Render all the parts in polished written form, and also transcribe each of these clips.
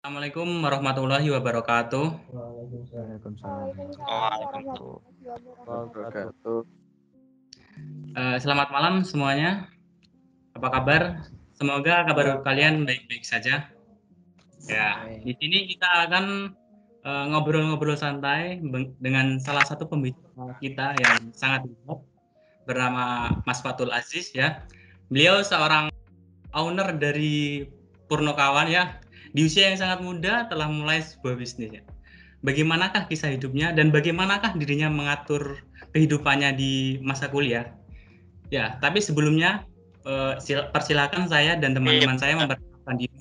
Assalamualaikum warahmatullahi wabarakatuh. Waalaikumsalam Waalaikumsalam warahmatullahi warahmatullahi wabarakatuh. wabarakatuh. Selamat malam semuanya. Apa kabar? Semoga kabar kalian baik-baik saja. Ya, di sini kita akan ngobrol-ngobrol santai dengan salah satu pembicara kita yang sangat hebat bernama Mas Fatul Aziz ya. Beliau seorang owner dari Purnokawan ya. Di usia yang sangat muda telah mulai sebuah bisnis ya. Bagaimanakah kisah hidupnya dan bagaimanakah dirinya mengatur kehidupannya di masa kuliah? Ya, tapi sebelumnya persilakan saya dan teman-teman saya memperkenalkan diri.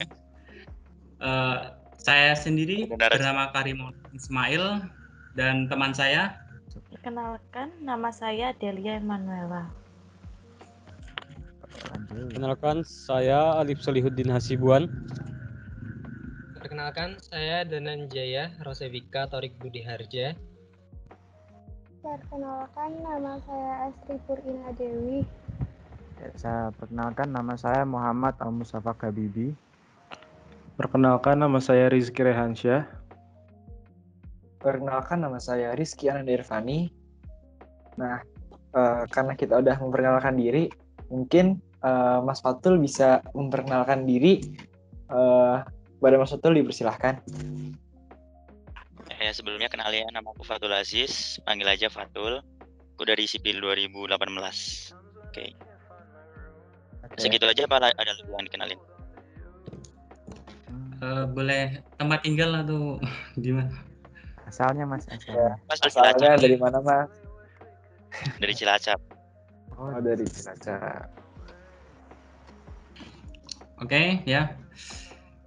Saya sendiri bernama Karimul Ismail dan teman saya. Perkenalkan, nama saya Delia Emanuela. Perkenalkan, saya Alif Solihuddin Hasibuan. Perkenalkan, saya Danan Jaya Rosevika Torik Budi Harja. Perkenalkan, nama saya Astri Purina Dewi. Saya perkenalkan, nama saya Muhammad Al-Mustafa Gabibi. Perkenalkan, nama saya Rizky Rehansyah. Perkenalkan, nama saya Rizky Ananda Irfani. Nah, karena kita udah memperkenalkan diri, mungkin Mas Fatul bisa memperkenalkan diri. Kepada Mas Fatul dipersilahkan. Ya, sebelumnya kenalin, nama aku Fatul Aziz, panggil aja Fatul. Aku dari Sipil 2018. Oke. Segitu aja apa ada lagi yang dikenalin? Boleh tempat tinggal atau gimana? Asalnya Mas, asalnya. Mas Asalnya dari mana, Mas? Dari Cilacap. Oh, dari Cilacap. Oke, ya.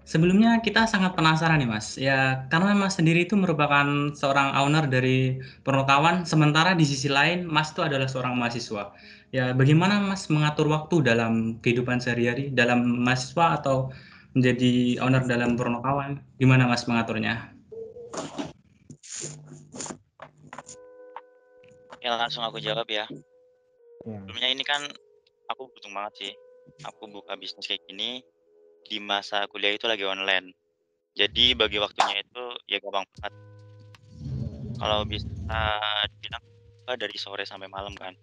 Sebelumnya kita sangat penasaran nih Mas, ya karena Mas sendiri itu merupakan seorang owner dari Purnokawan, sementara di sisi lain Mas itu adalah seorang mahasiswa. Ya bagaimana Mas mengatur waktu dalam kehidupan sehari-hari, dalam mahasiswa atau menjadi owner dalam Purnokawan? Gimana Mas mengaturnya? Ya langsung aku jawab ya. Ya. Sebelumnya ini kan aku beruntung banget sih. Aku buka bisnis kayak gini di masa kuliah itu lagi online. Jadi bagi waktunya itu ya gampang banget. Kalau bisa dibilang dari sore sampai malam kan.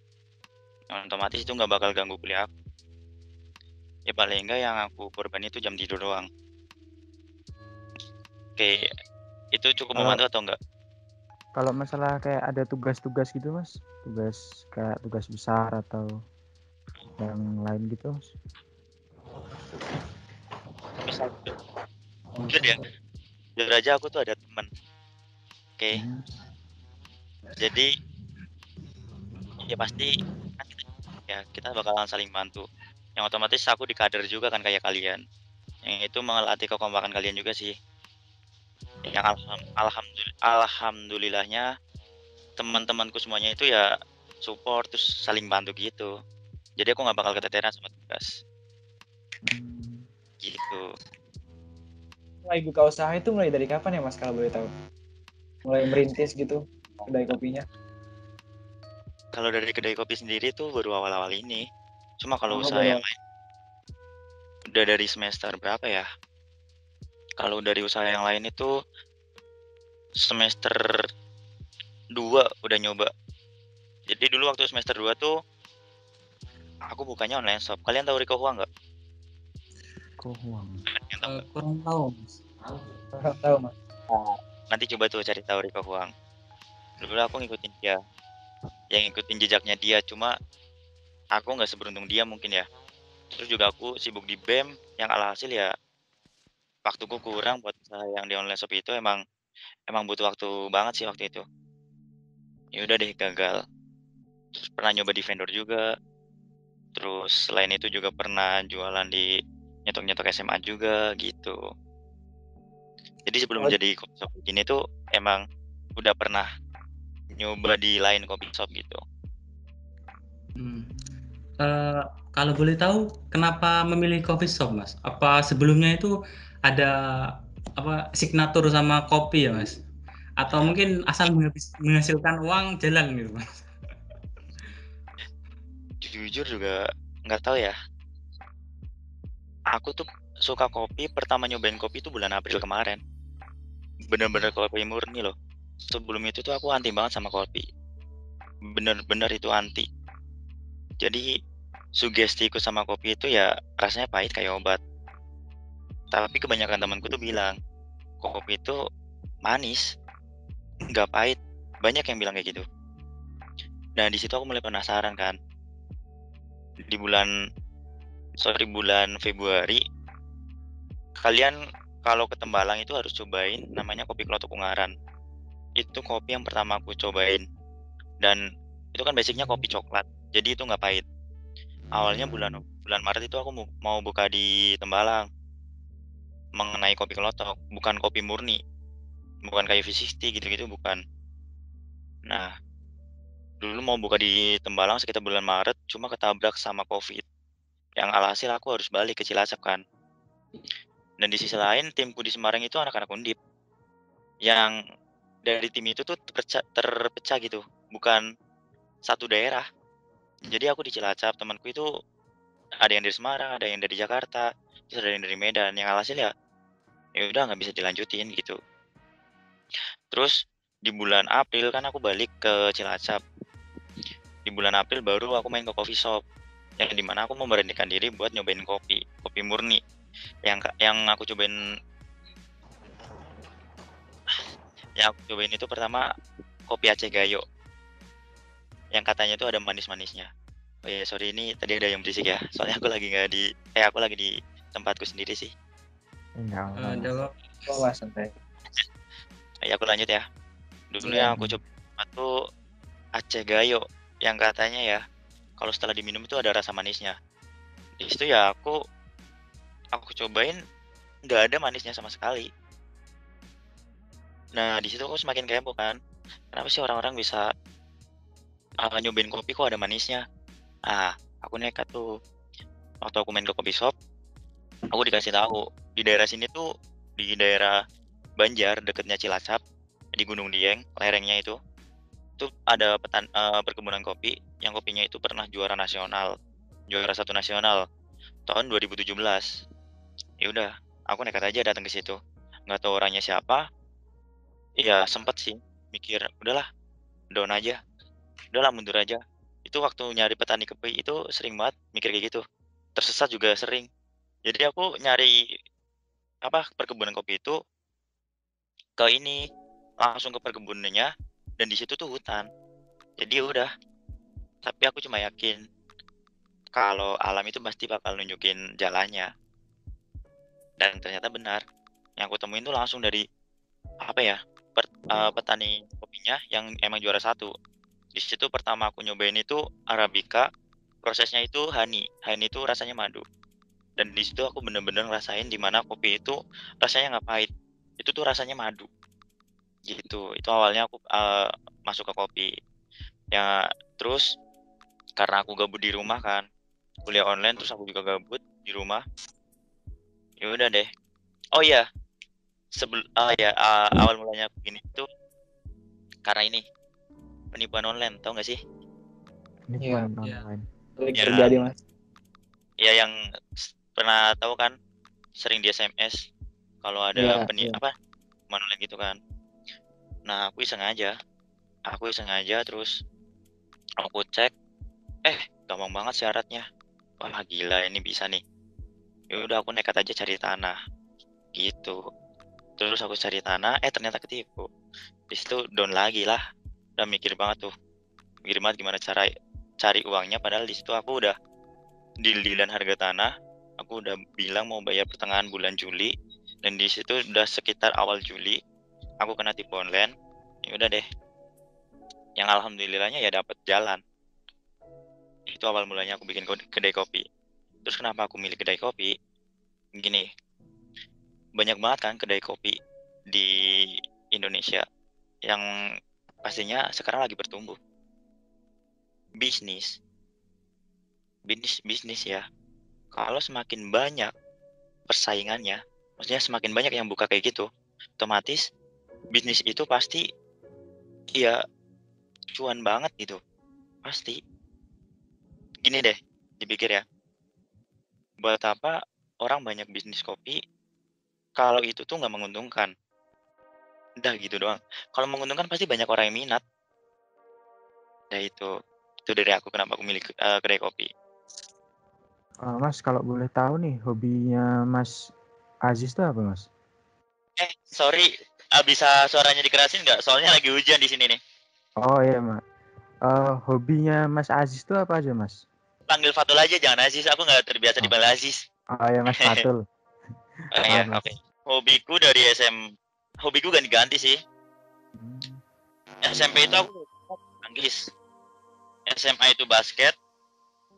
Otomatis itu nggak bakal ganggu kuliah aku. Ya paling enggak yang aku korban itu jam tidur doang. Oke, itu cukup membantu atau enggak? Kalau masalah kayak ada tugas-tugas gitu Mas, kayak tugas besar atau yang lain gitu. Misal jujur ya, jujur aja aku tuh ada teman. Oke. Jadi ya pasti kan kita bakalan saling bantu. Yang otomatis aku di kader juga kan kayak kalian. Yang itu melatih kekompakan kalian juga sih. Yang alhamdulillahnya teman-temanku semuanya itu ya support terus saling bantu gitu. Jadi aku nggak bakal keteteran sama tugas. Gitu. Mulai buka usaha itu mulai dari kapan ya Mas kalau boleh tahu? Mulai merintis gitu kedai kopinya? Kalau dari kedai kopi sendiri tuh baru awal-awal ini. Cuma kalau usaha yang lain udah dari semester berapa ya? Kalau dari usaha yang lain itu semester 2 udah nyoba. Jadi dulu waktu semester 2 tuh aku bukanya online shop. Kalian tahu Riko Huang nggak? Riko Huang. Kurang tahu Mas. Kurang tahu Mas. Nanti coba tuh cari tahu Riko Huang. Dulu aku ngikutin dia. Yang ngikutin jejaknya dia, cuma aku nggak seberuntung dia mungkin ya. Terus juga aku sibuk di BEM, yang alhasil ya waktuku kurang buat usaha yang di online shop itu emang butuh waktu banget sih waktu itu. Ya udah deh gagal. Terus pernah nyoba di vendor juga. Terus selain itu juga pernah jualan di nyetok-nyetok SMA juga gitu. Jadi sebelum jadi kopi shop begini tuh emang udah pernah nyoba di lain kopi shop gitu. Kalau boleh tahu kenapa memilih coffee shop Mas? Apa sebelumnya itu ada signatur sama kopi ya Mas? Atau mungkin asal menghasilkan uang jalan gitu Mas? Jujur juga nggak tahu ya. Aku tuh suka kopi, pertama nyobain kopi itu bulan April kemarin. Bener-bener kopi murni loh. Sebelum itu tuh aku anti banget sama kopi. Bener-bener itu anti. Jadi sugestiku sama kopi itu ya rasanya pahit kayak obat. Tapi kebanyakan temanku tuh bilang kopi itu manis, nggak pahit. Banyak yang bilang kayak gitu. Nah di situ aku mulai penasaran kan. Di bulan Februari, kalian kalau ke Tembalang itu harus cobain namanya kopi Klotok Ungaran. Itu kopi yang pertama aku cobain. Dan itu kan basicnya kopi coklat. Jadi itu nggak pahit. Awalnya bulan Maret itu aku mau buka di Tembalang mengenai kopi Klotok, bukan kopi murni. Bukan kayak V60 gitu-gitu, bukan. Nah, dulu mau buka di Tembalang sekitar bulan Maret, cuma ketabrak sama COVID. Yang alhasil aku harus balik ke Cilacap kan. Dan di sisi lain, timku di Semarang itu anak-anak Undip. Yang dari tim itu tuh terpecah gitu, bukan satu daerah. Jadi aku di Cilacap, temanku itu ada yang dari Semarang, ada yang dari Jakarta, terus ada yang dari Medan. Yang alhasil ya udah nggak bisa dilanjutin gitu. Terus di bulan April kan aku balik ke Cilacap. Di bulan April baru aku main ke coffee shop, yang dimana aku memberanikan diri buat nyobain kopi murni. Yang aku cobain itu pertama kopi Aceh Gayo, yang katanya itu ada manis-manisnya. Oh ya sorry, ini tadi ada yang berisik ya, soalnya aku lagi di tempatku sendiri sih. Enggak. Santai. Ya aku lanjut ya. Dulu yang aku coba tuh Aceh Gayo, yang katanya ya kalau setelah diminum itu ada rasa manisnya. Di situ ya aku cobain, nggak ada manisnya sama sekali. Nah di situ aku semakin kepo kan, kenapa sih orang-orang bisa nyobain kopi kok ada manisnya. Aku nekat tuh, waktu aku main ke kopi shop, aku dikasih tahu di daerah sini tuh, di daerah Banjar dekatnya Cilacap, di Gunung Dieng, lerengnya itu ada perkebunan kopi yang kopinya itu pernah juara 1 nasional tahun 2017. Ya udah, aku nekat aja datang ke situ. Nggak tahu orangnya siapa. Ya sempet sih mikir, udahlah, down aja. Udahlah, mundur aja. Itu waktu nyari petani kopi itu sering banget mikir kayak gitu. Tersesat juga sering. Jadi aku nyari perkebunan kopi itu langsung ke perkebunannya, dan di situ tuh hutan. Jadi udah, tapi aku cuma yakin kalau alam itu pasti bakal nunjukin jalannya. Dan ternyata benar. Yang aku temuin tuh langsung dari petani kopinya yang emang juara 1. Di situ pertama aku nyobain itu Arabica, prosesnya itu honey itu rasanya madu. Dan di situ aku bener-bener ngerasain dimana kopi itu rasanya nggak pahit, itu tuh rasanya madu gitu. Itu awalnya aku masuk ke kopi ya. Terus karena aku gabut di rumah kan, kuliah online, terus aku juga gabut di rumah, ya udah deh. Oh iya, awal mulanya aku gini tuh karena ini penipuan online, tau nggak sih? Penipuan online. Terjadi mas. Ya yang pernah tahu kan, sering di SMS kalau ada penipuan online gitu kan. Nah aku iseng aja terus aku cek, gampang banget syaratnya. Wah gila, ini bisa nih. Ya udah aku nekat aja cari tanah gitu. Terus aku cari tanah, ternyata ketipu. Di situ down lagi lah. Udah mikir banget gimana cara cari uangnya. Padahal di situ aku udah deal-dealan harga tanah. Aku udah bilang mau bayar pertengahan bulan Juli, dan di situ udah sekitar awal Juli aku kena tipu online. Ya udah deh. Yang alhamdulillahnya ya dapat jalan. Itu awal mulanya aku bikin kedai kopi. Terus kenapa aku milih kedai kopi? Gini, banyak banget kan kedai kopi di Indonesia yang pastinya sekarang lagi bertumbuh. Bisnis ya. Kalau semakin banyak persaingannya, maksudnya semakin banyak yang buka kayak gitu, otomatis bisnis itu pasti ya cuan banget gitu. Pasti. Gini deh, dipikir ya. Buat apa orang banyak bisnis kopi, kalau itu tuh nggak menguntungkan. Udah gitu doang. Kalau menguntungkan pasti banyak orang yang minat. Ya itu dari aku kenapa aku milih kedai kopi. Mas, kalau boleh tahu nih, hobinya Mas Aziz itu apa, Mas? Sorry, bisa suaranya dikerasin nggak? Soalnya lagi hujan di sini nih. Oh iya, Mas. Hobinya Mas Aziz itu apa aja, Mas? Panggil Fatul aja, jangan Aziz. Aku nggak terbiasa dipanggil Aziz. Oh iya, Mas Fatul. Iya, oke. Hobiku dari hobiku ganti-ganti sih. SMP itu aku Inggris. SMA itu basket.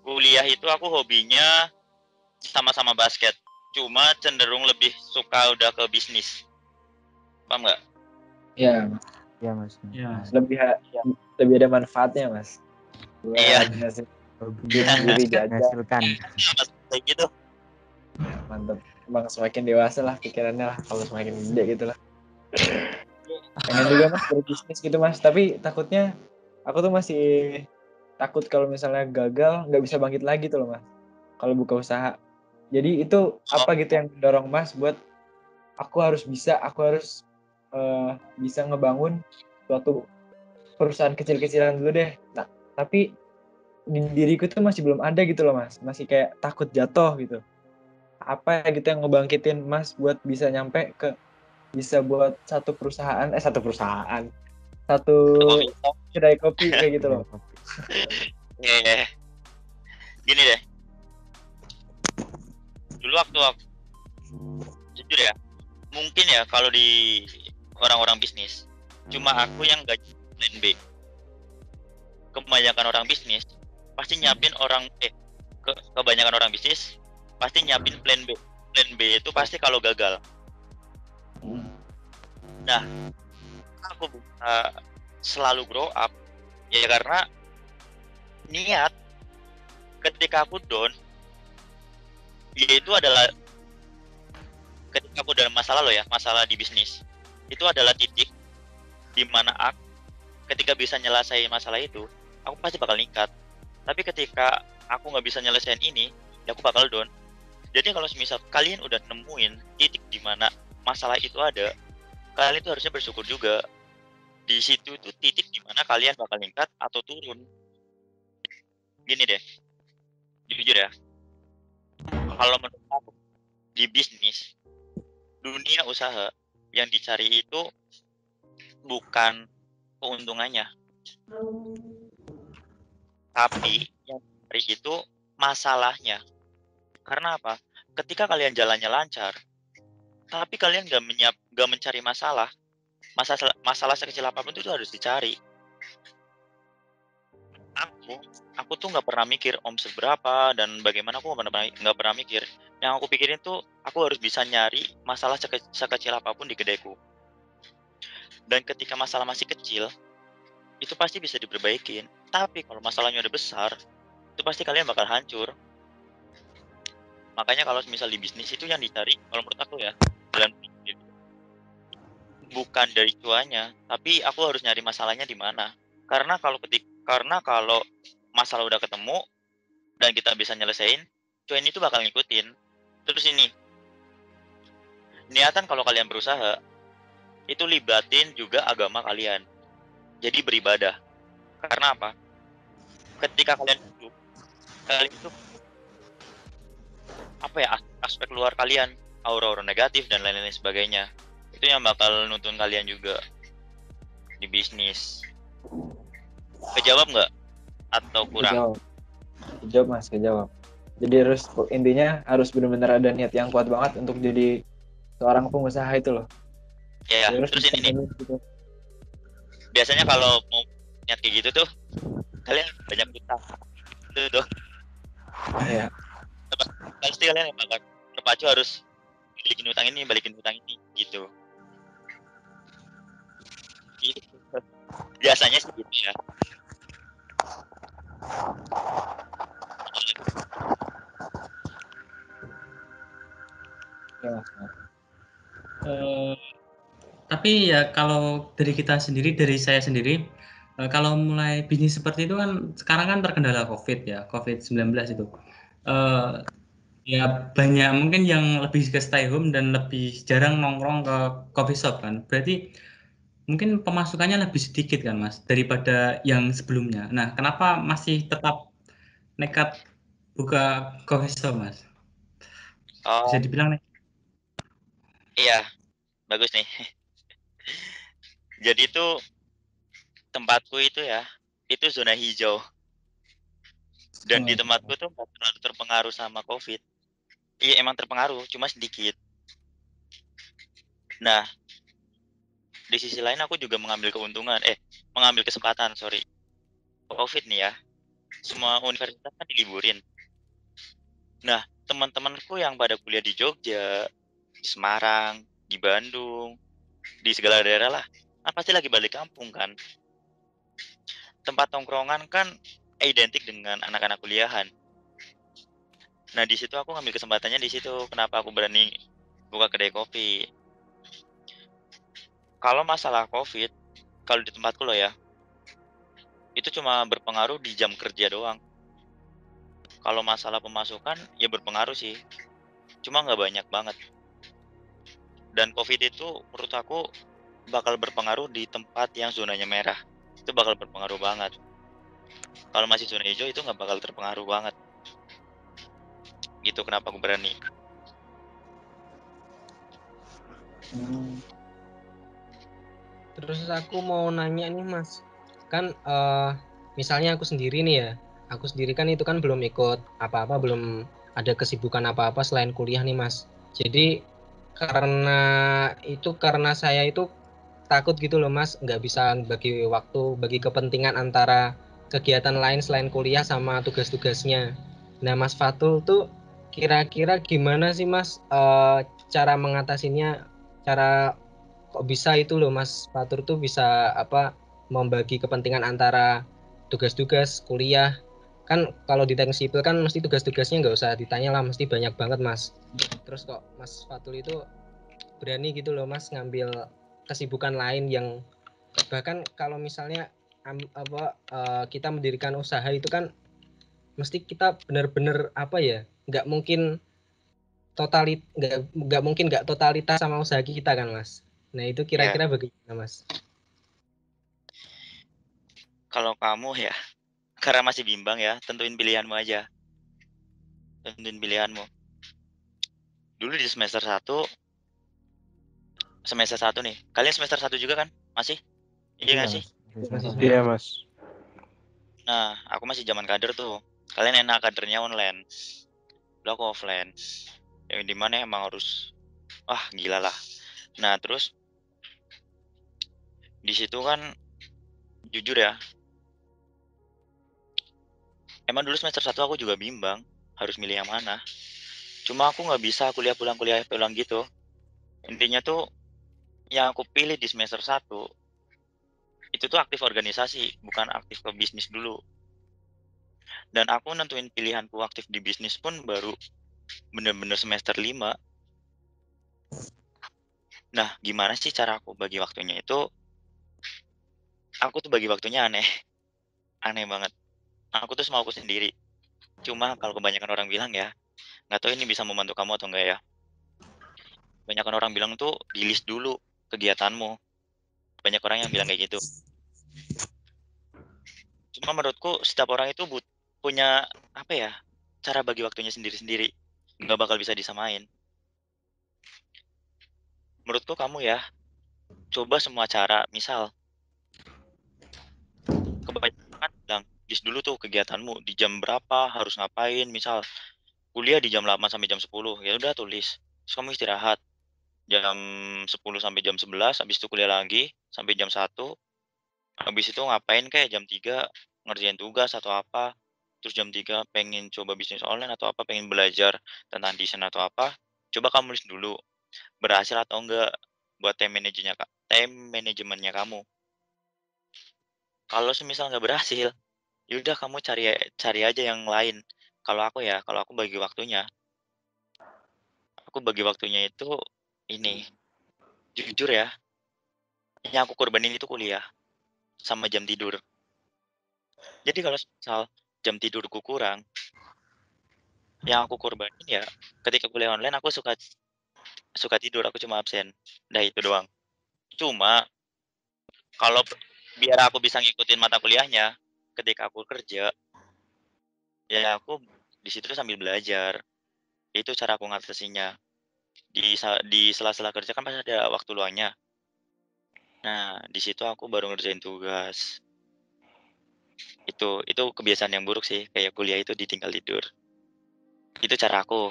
Kuliah itu aku hobinya sama-sama basket. Cuma cenderung lebih suka udah ke bisnis. Paham nggak? Iya. Iya, Mas. Ya. Lebih ada manfaatnya, Mas. Iya. Hobinya menghasilkan. Kayak gitu. Mantap. Emang semakin dewasa lah pikirannya lah, kalau semakin gede gitu lah. Pengen juga Mas berbisnis gitu Mas, tapi takutnya aku tuh masih takut kalau misalnya gagal nggak bisa bangkit lagi tuh loh Mas, kalau buka usaha. Jadi itu apa gitu yang mendorong Mas buat aku harus bisa ngebangun suatu perusahaan kecil-kecilan dulu deh. Nah, tapi di diriku tuh masih belum ada gitu loh Mas, masih kayak takut jatuh gitu. Apa gitu yang ngebangkitin Mas buat bisa nyampe ke bisa buat satu kedai kopi kayak gitu loh. Iya. Gini deh. Dulu waktu aku jujur ya, mungkin ya kalau di orang-orang bisnis, cuma aku yang gak plan B. Kebanyakan orang bisnis pasti nyiapin kebanyakan orang bisnis pasti nyiapin plan B. Plan B itu pasti kalau gagal. Nah, aku bisa selalu grow up ya karena niat. Ketika aku down, yaitu adalah ketika aku dalam masalah masalah di bisnis, itu adalah titik di mana aku ketika bisa nyelesain masalah itu, aku pasti bakal ningkat. Tapi ketika aku nggak bisa nyelesain ini, ya aku bakal down. Jadi kalau misal kalian udah nemuin titik di mana masalah itu ada, kalian itu harusnya bersyukur juga. Di situ itu titik di mana kalian bakal ningkat atau turun. Gini deh, jujur ya, kalau menurut aku di bisnis, dunia usaha yang dicari itu bukan keuntungannya, tapi yang dicari itu masalahnya. Karena apa? Ketika kalian jalannya lancar, tapi kalian gak mencari masalah sekecil apapun itu harus dicari. Aku tuh nggak pernah mikir omset berapa dan bagaimana, aku nggak pernah mikir. Yang aku pikirin tuh aku harus bisa nyari masalah sekecil apapun di kedaiku. Dan ketika masalah masih kecil, itu pasti bisa diperbaikin. Tapi kalau masalahnya udah besar, itu pasti kalian bakal hancur. Makanya kalau misal di bisnis itu yang dicari, kalau menurut aku ya, dan bukan dari cuannya, tapi aku harus nyari masalahnya di mana. Karena kalau masalah udah ketemu dan kita bisa nyelesain, cuan itu bakal ngikutin. Terus ini, niatan kalau kalian berusaha, itu libatin juga agama kalian. Jadi beribadah. Karena apa? Ketika kalian itu aspek luar kalian, aura-aura negatif dan lain-lain sebagainya. Itu yang bakal nuntun kalian juga di bisnis. Kejawab nggak? Atau kurang? Kejawab Mas, kejawab. Jadi intinya harus benar-benar ada niat yang kuat banget untuk jadi seorang pengusaha itu loh. Ya, terus ini nih. Biasanya kalau mau niat kayak gitu tuh, kalian banyak utang. Itu tuh. Iya. Pasti kalian bakal terpacu harus balikin utang ini gitu. Biasanya sih gitu ya. Tapi ya kalau dari saya sendiri, kalau mulai bisnis seperti itu kan sekarang kan terkendala COVID ya, COVID-19 itu. ya banyak mungkin yang lebih ke stay home dan lebih jarang nongkrong ke coffee shop kan. Berarti mungkin pemasukannya lebih sedikit kan Mas daripada yang sebelumnya. Nah, kenapa masih tetap nekat buka coffee shop Mas? Bisa Oh, dibilang nih. iya, bagus nih. Jadi itu tempatku itu ya, itu zona hijau. Dan di tempatku tuh nggak terlalu terpengaruh sama COVID. Iya emang terpengaruh, cuma sedikit. Nah, di sisi lain aku juga mengambil keuntungan, mengambil kesempatan, sorry. COVID nih ya, semua universitas kan diliburin. Nah, teman-temanku yang pada kuliah di Jogja, di Semarang, di Bandung, di segala daerah lah, kan pasti lagi balik kampung kan. Tempat tongkrongan kan identik dengan anak-anak kuliahan. Nah, di situ aku ngambil kesempatannya di situ. Kenapa aku berani buka kedai kopi? Kalau masalah COVID, kalau di tempatku loh ya, itu cuma berpengaruh di jam kerja doang. Kalau masalah pemasukan, ya berpengaruh sih. Cuma nggak banyak banget. Dan COVID itu menurut aku bakal berpengaruh di tempat yang zonanya merah. Itu bakal berpengaruh banget. Kalau masih zona hijau itu nggak bakal terpengaruh banget. Gitu kenapa aku berani. Terus aku mau nanya nih Mas, kan misalnya aku sendiri nih ya, aku sendiri kan itu kan belum ikut apa-apa, belum ada kesibukan apa-apa selain kuliah nih Mas. Jadi karena saya itu takut gitu loh Mas, nggak bisa bagi waktu, bagi kepentingan antara kegiatan lain selain kuliah sama tugas-tugasnya. Nah Mas Fatul tuh kira-kira gimana sih Mas cara mengatasinya, cara kok bisa itu loh Mas Fatur tuh bisa membagi kepentingan antara tugas-tugas kuliah, kan kalau di teknik sipil kan mesti tugas-tugasnya nggak usah ditanya lah, mesti banyak banget Mas. Terus kok Mas Fatul itu berani gitu loh Mas ngambil kesibukan lain yang bahkan kalau misalnya kita mendirikan usaha itu kan mesti kita benar-benar nggak mungkin nggak totalitas sama usaha kita kan Mas. Nah itu Ya, kira-kira bagaimana Mas? kalau kamu ya, karena masih bimbang ya, tentuin pilihanmu aja. Tentuin pilihanmu. Dulu di semester 1 nih. Kalian semester 1 juga kan? Masih? Iya nggak sih? Iya, Mas. Nah, aku masih zaman kader tuh. Kalian enak kadernya online. Udah aku offline. Yang dimana emang harus, gila lah. Nah, terus di situ kan jujur ya, emang dulu semester 1 aku juga bimbang harus milih yang mana. Cuma aku nggak bisa kuliah pulang gitu. Intinya tuh yang aku pilih di semester 1 itu tuh aktif organisasi, bukan aktif ke bisnis dulu. Dan aku nentuin pilihanku aktif di bisnis pun baru bener-bener semester 5. Nah, gimana sih cara aku bagi waktunya itu? Aku tuh bagi waktunya aneh. Aneh banget. Aku tuh semauku sendiri. Cuma kalau kebanyakan orang bilang ya, nggak tahu ini bisa membantu kamu atau enggak ya. Kebanyakan orang bilang tuh di list dulu kegiatanmu. Banyak orang yang bilang kayak gitu. Cuma menurutku setiap orang itu punya cara bagi waktunya sendiri-sendiri. Nggak bakal bisa disamain. Menurutku kamu ya, coba semua cara. Misal, kebanyakan bilang list dulu tuh kegiatanmu di jam berapa harus ngapain. Misal kuliah di jam 8 sampai jam 10, ya udah tulis. Terus kamu istirahat jam 10 sampai jam 11, habis itu kuliah lagi sampai jam 1. Habis itu ngapain kayak jam 3 ngerjain tugas atau apa. Terus jam 3 pengen coba bisnis online atau apa, pengen belajar tentang desain atau apa. Coba kamu list dulu, berhasil atau enggak buat time manajemennya kamu. Kalau semisal nggak berhasil, yaudah kamu cari aja yang lain. Kalau aku bagi waktunya. Aku bagi waktunya itu ini, jujur ya, yang aku korbanin itu kuliah sama jam tidur. Jadi kalau misal jam tidurku kurang, yang aku korbanin ya ketika kuliah online aku suka tidur, aku cuma absen. Nah itu doang. Cuma kalau biar aku bisa ngikutin mata kuliahnya ketika aku kerja, ya aku di situ sambil belajar. Itu cara aku ngatasinnya. Di sela-sela kerja kan pasti ada waktu luangnya. Nah, di situ aku baru ngerjain tugas. Itu kebiasaan yang buruk sih, kayak kuliah itu ditinggal tidur. Itu cara aku.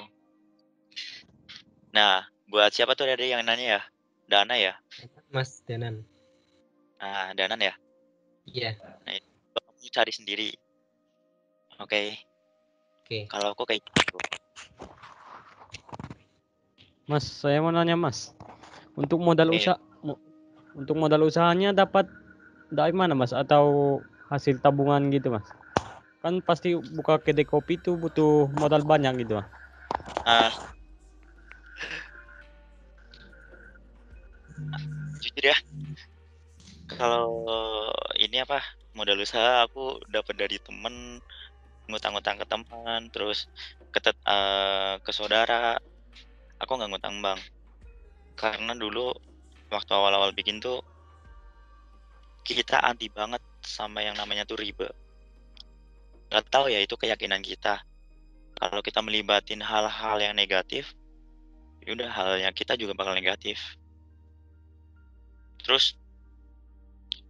Nah, buat siapa tuh ada yang nanya ya? Dana ya? Mas Danan. Nah, Danan ya? Iya. Nah, itu kamu cari sendiri. Oke. Oke. Kalau aku kayak gitu. Mas, saya mau nanya Mas. Untuk modal Oke. untuk modal usahanya dapat dari mana Mas? Atau hasil tabungan gitu Mas? Kan pasti buka kedai kopi itu butuh modal banyak gitu Mas. Ah, jujur ya, kalau ini apa modal usaha aku dapat dari temen, ngutang-ngutang ke teman, terus ke saudara. Aku nggak ngutang bank karena dulu waktu awal-awal bikin tuh kita anti banget sama yang namanya tuh riba. Nggak tahu ya itu keyakinan kita. Kalau kita melibatin hal-hal yang negatif, yaudah halnya kita juga bakal negatif. Terus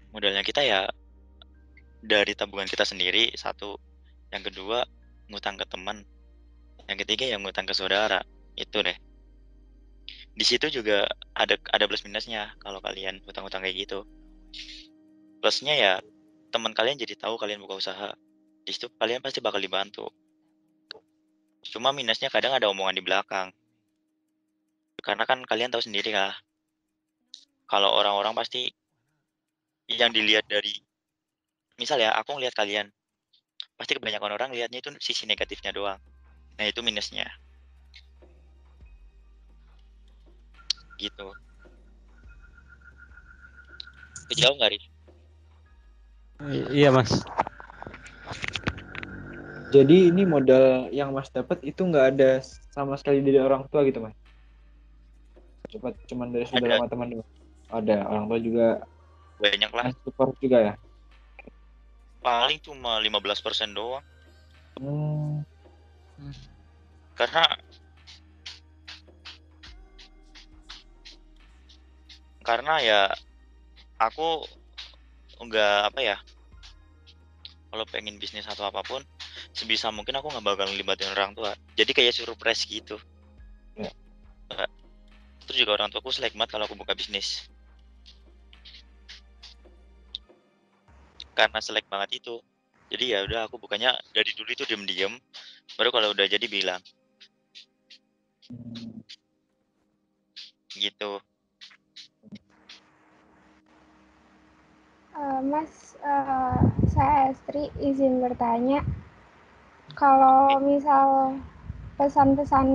modalnya kita ya dari tabungan kita sendiri satu, yang kedua ngutang ke teman, yang ketiga yang ngutang ke saudara. Itu deh. Di situ juga ada plus minusnya kalau kalian ngutang-ngutang kayak gitu. Plusnya ya teman kalian jadi tahu kalian buka usaha. Di situ kalian pasti bakal dibantu. Cuma minusnya kadang ada omongan di belakang. Karena kan kalian tahu sendiri lah. Kalau orang-orang pasti yang dilihat dari misal ya aku ngelihat kalian, pasti kebanyakan orang lihatnya itu sisi negatifnya doang. Nah, itu minusnya. Gitu. Kejauh nggak, Rif? Iya Mas. Jadi ini modal yang Mas dapat itu nggak ada sama sekali dari orang tua gitu Mas? Cuman dari saudara Ada sama teman doang? Ada orang tua juga banyak lah. support juga ya? Paling cuma 15% doang. Hmm. Karena ya aku nggak apa ya, kalau pengen bisnis atau apapun sebisa mungkin aku nggak bakal ngelibatin orang tua, jadi kayak surprise gitu Ya. Terus juga orang tuaku selek banget kalau aku buka bisnis, karena selek banget itu. Jadi ya udah aku bukanya dari dulu itu diem-diem, baru kalau udah jadi bilang gitu. Mas, saya Estri izin bertanya, kalau misal pesan-pesan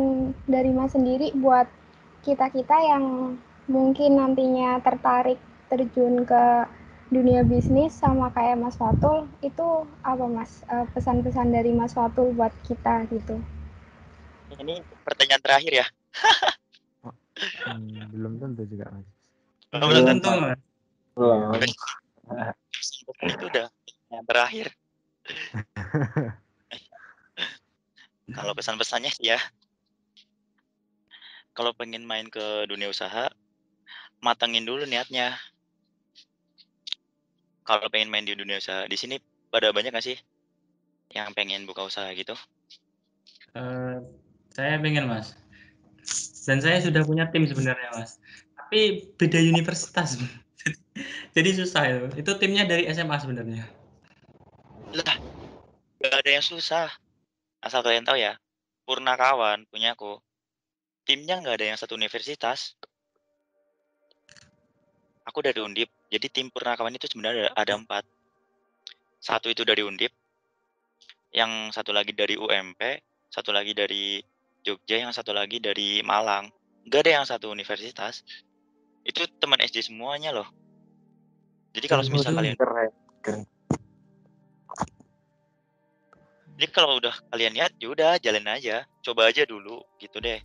dari Mas sendiri buat kita-kita yang mungkin nantinya tertarik terjun ke dunia bisnis sama kayak Mas Fatul, itu apa Mas pesan-pesan dari Mas Fatul buat kita gitu? Ini pertanyaan terakhir ya. Belum tentu juga Mas. Belum tentu Mas. Belum. Itu udah yang terakhir. Kalau pesan-pesannya ya, kalau pengen main ke dunia usaha, matengin dulu niatnya. Kalau pengen main di dunia usaha, di sini pada banyak nggak sih yang pengen buka usaha gitu? Saya pengen Mas. Dan saya sudah punya tim sebenarnya Mas. Tapi beda universitas. Jadi susah itu. Itu timnya dari SMA sebenarnya. Lah, nggak ada yang susah. Asal kalian tahu ya, Purnakawan punya aku, timnya nggak ada yang satu universitas. Aku dari Undip, jadi tim Purnakawan itu sebenarnya ada 4. Satu itu dari Undip, yang satu lagi dari UMP, satu lagi dari Jogja, yang satu lagi dari Malang. Nggak ada yang satu universitas. Itu teman SD semuanya loh. Jadi kalau misal kalian, Keren. Jadi kalau udah kalian niat, ya udah jalan aja, coba aja dulu gitu deh.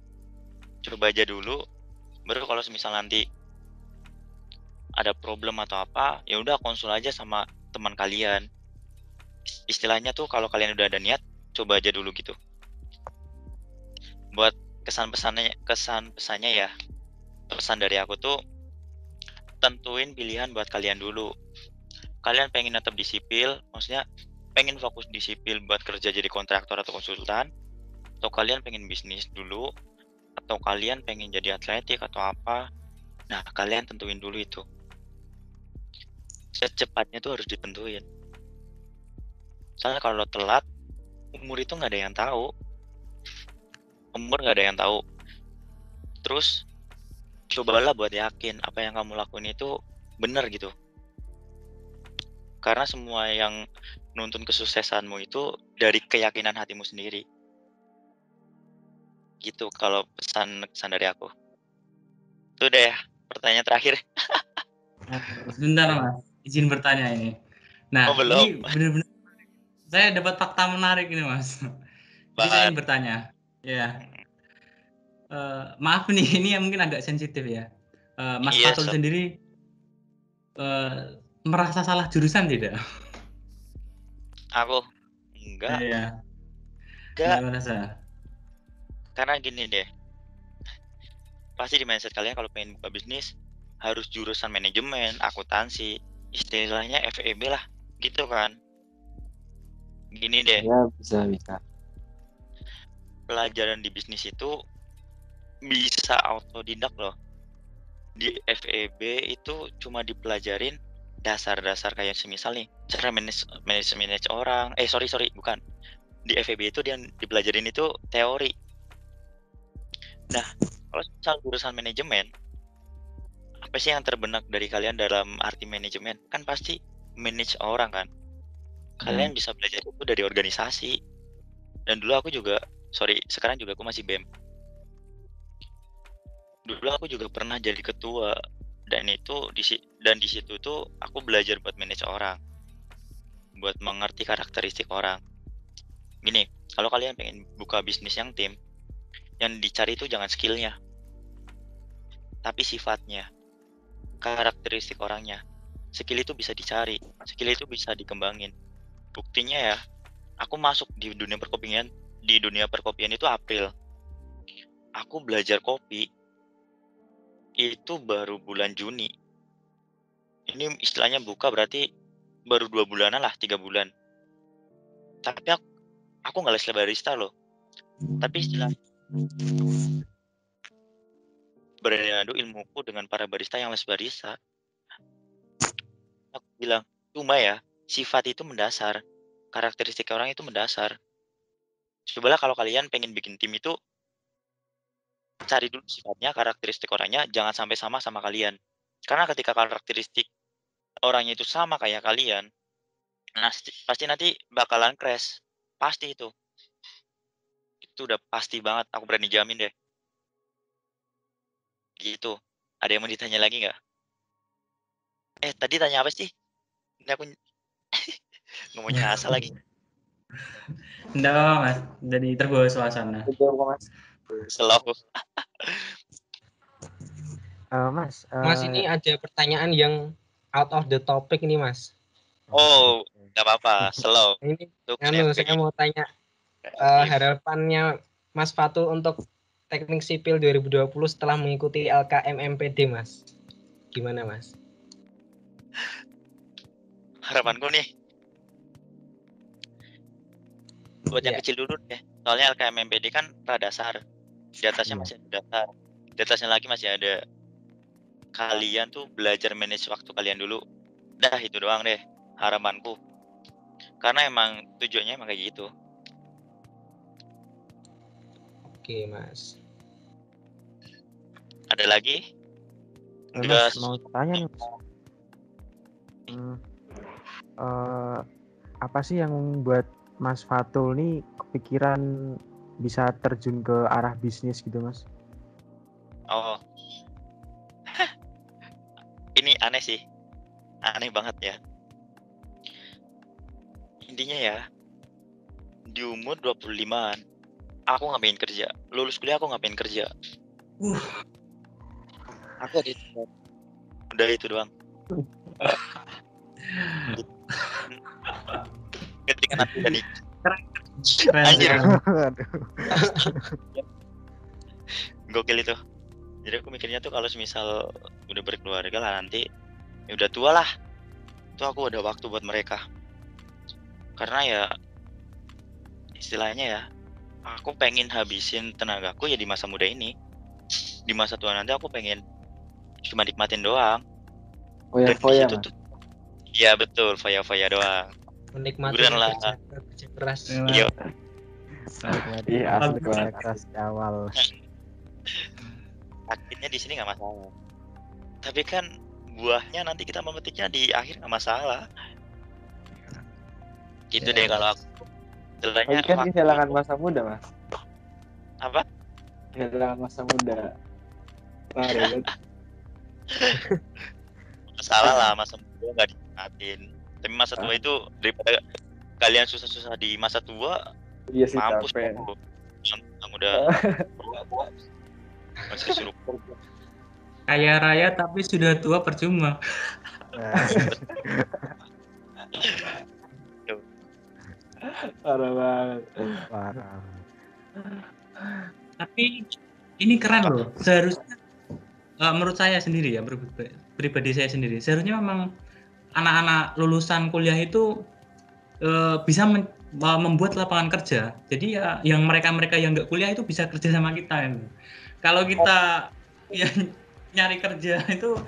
Coba aja dulu, baru kalau semisal nanti ada problem atau apa, ya udah konsul aja sama teman kalian. Istilahnya tuh kalau kalian udah ada niat, coba aja dulu gitu. Buat kesan pesannya ya, pesan dari aku tuh tentuin pilihan buat kalian dulu. Kalian pengen tetap di sipil, maksudnya pengen fokus di sipil buat kerja jadi kontraktor atau konsultan, atau kalian pengen bisnis dulu, atau kalian pengen jadi atletik atau apa. Nah, kalian tentuin dulu itu. Secepatnya tuh harus ditentuin. Soalnya kalau telat, umur itu nggak ada yang tahu. Umur nggak ada yang tahu. Terus cobalah buat yakin apa yang kamu lakuin itu benar gitu. Karena semua yang nuntun kesuksesanmu itu dari keyakinan hatimu sendiri. Gitu kalau pesan dari aku. Itu deh pertanyaan terakhir. Sebentar Mas, izin bertanya ini. Nah, Oh, belum. ini benar-benar saya dapat fakta menarik ini Mas. Jadi saya ingin bertanya. Ya. Maaf nih, ini yang mungkin agak sensitif ya. Mas Iya, Fatul sendiri merasa salah jurusan tidak? Aku enggak. Iya. Enggak. Merasa. Karena gini deh. Pasti di mindset kalian kalau pengen buka bisnis harus jurusan manajemen, akuntansi, istilahnya FEB lah, gitu kan. Gini deh. Ya, bisa. Pelajaran di bisnis itu bisa autodidak loh. Di FEB itu cuma dipelajarin dasar-dasar kayak semisal nih cara manage orang. Bukan. Di FEB itu dia dipelajarin itu teori. Nah, kalau misal jurusan manajemen, apa sih yang terbenak dari kalian dalam arti manajemen? Kan pasti manage orang kan. Kalian bisa belajar itu dari organisasi. Dan dulu aku juga, sekarang juga aku masih BEM. Dulu aku juga pernah jadi ketua, dan di situ tuh aku belajar buat manage orang, buat mengerti karakteristik orang. Gini, kalau kalian pengen buka bisnis yang tim, yang dicari itu jangan skillnya, tapi sifatnya, karakteristik orangnya. Skill itu bisa dicari, skill itu bisa dikembangin. Buktinya ya, aku masuk di dunia perkopian. Di dunia perkopian itu April. Aku belajar kopi itu baru bulan Juni. Ini istilahnya buka berarti baru 2 bulanan lah, 3 bulan. Tapi aku nggak les barista loh. Tapi istilah beradu ilmuku dengan para barista yang les barista. Aku bilang, cuma ya, sifat itu mendasar. Karakteristik orang itu mendasar. Cobalah kalau kalian pengen bikin tim itu, cari dulu sifatnya, karakteristik orangnya, jangan sampai sama kalian. Karena ketika karakteristik orangnya itu sama kayak kalian, nah pasti nanti bakalan crash. Pasti itu. Itu udah pasti banget, aku berani jamin deh. Gitu. Ada yang mau ditanya lagi nggak? Tadi tanya apa sih? Ini aku ngomongnya asal lagi. Enggak apa Mas, jadi terbawa suasana. Selalu. Mas ini ada pertanyaan yang out of the topic ini Mas. Oh, nggak apa-apa, slow. Ini saya mau tanya harapannya Mas Fatul untuk teknik sipil 2020 setelah mengikuti LKMMPD Mas. Gimana Mas? Harapanku nih, buat yang kecil dulu deh. Soalnya LKMMPD kan pradasar. Di atasnya masih ada dasar. Di atasnya lagi masih ada. Kalian tuh belajar manage waktu kalian dulu. Dah itu doang deh harapanku. Karena emang tujuannya emang kayak gitu. Oke, Mas. Ada lagi? Mas, mau tanya nih, Mas. Apa sih yang membuat Mas Fatul nih kepikiran bisa terjun ke arah bisnis gitu, Mas? Oh. Ini aneh sih. Aneh banget ya. Intinya ya, di umur 25-an. Aku nggak pengen kerja. Lulus kuliah aku nggak pengen kerja. Aku ada itu. Udah itu doang. Ketika nanti udah nikah. Keren Anjir. sekali. Aduh. Gokil itu. Jadi aku mikirnya tuh kalau semisal udah berkeluarga lah nanti ya udah tua lah. Tuh aku ada waktu buat mereka. Karena ya istilahnya ya aku pengen habisin tenagaku ya di masa muda ini. Di masa tua nanti aku pengen cuma nikmatin doang. Dan di Foya-foya, situ Mas. tuh iya betul, foya-foya doang. Menikmati Hiburan lah. kerja keras. Iya. Menikmati Iya, asli kerja banget. keras di awal. Akhirnya di sini nggak masalah. Tapi kan buahnya nanti kita memetiknya di akhir nggak masalah. Gitu deh kalau aku. Istilahnya Tapi kan waktu kehilangan itu- masa muda, Mas. apa? Kehilangan masa muda. Parah banget. Masalah lah masa muda nggak dinikmatin. Tapi masa tua itu daripada kalian susah-susah di masa tua, Iya sih, mampus capek. aku. Yang udah masih suruh kerja. Kaya raya tapi sudah tua percuma. Nah, Parah banget. parah. Tapi ini keren loh. Seharusnya menurut saya sendiri ya, pribadi saya sendiri, seharusnya memang anak-anak lulusan kuliah itu bisa membuat lapangan kerja. Jadi ya yang mereka-mereka yang nggak kuliah itu bisa kerja sama kita. Gitu. Kalau kita yang nyari kerja itu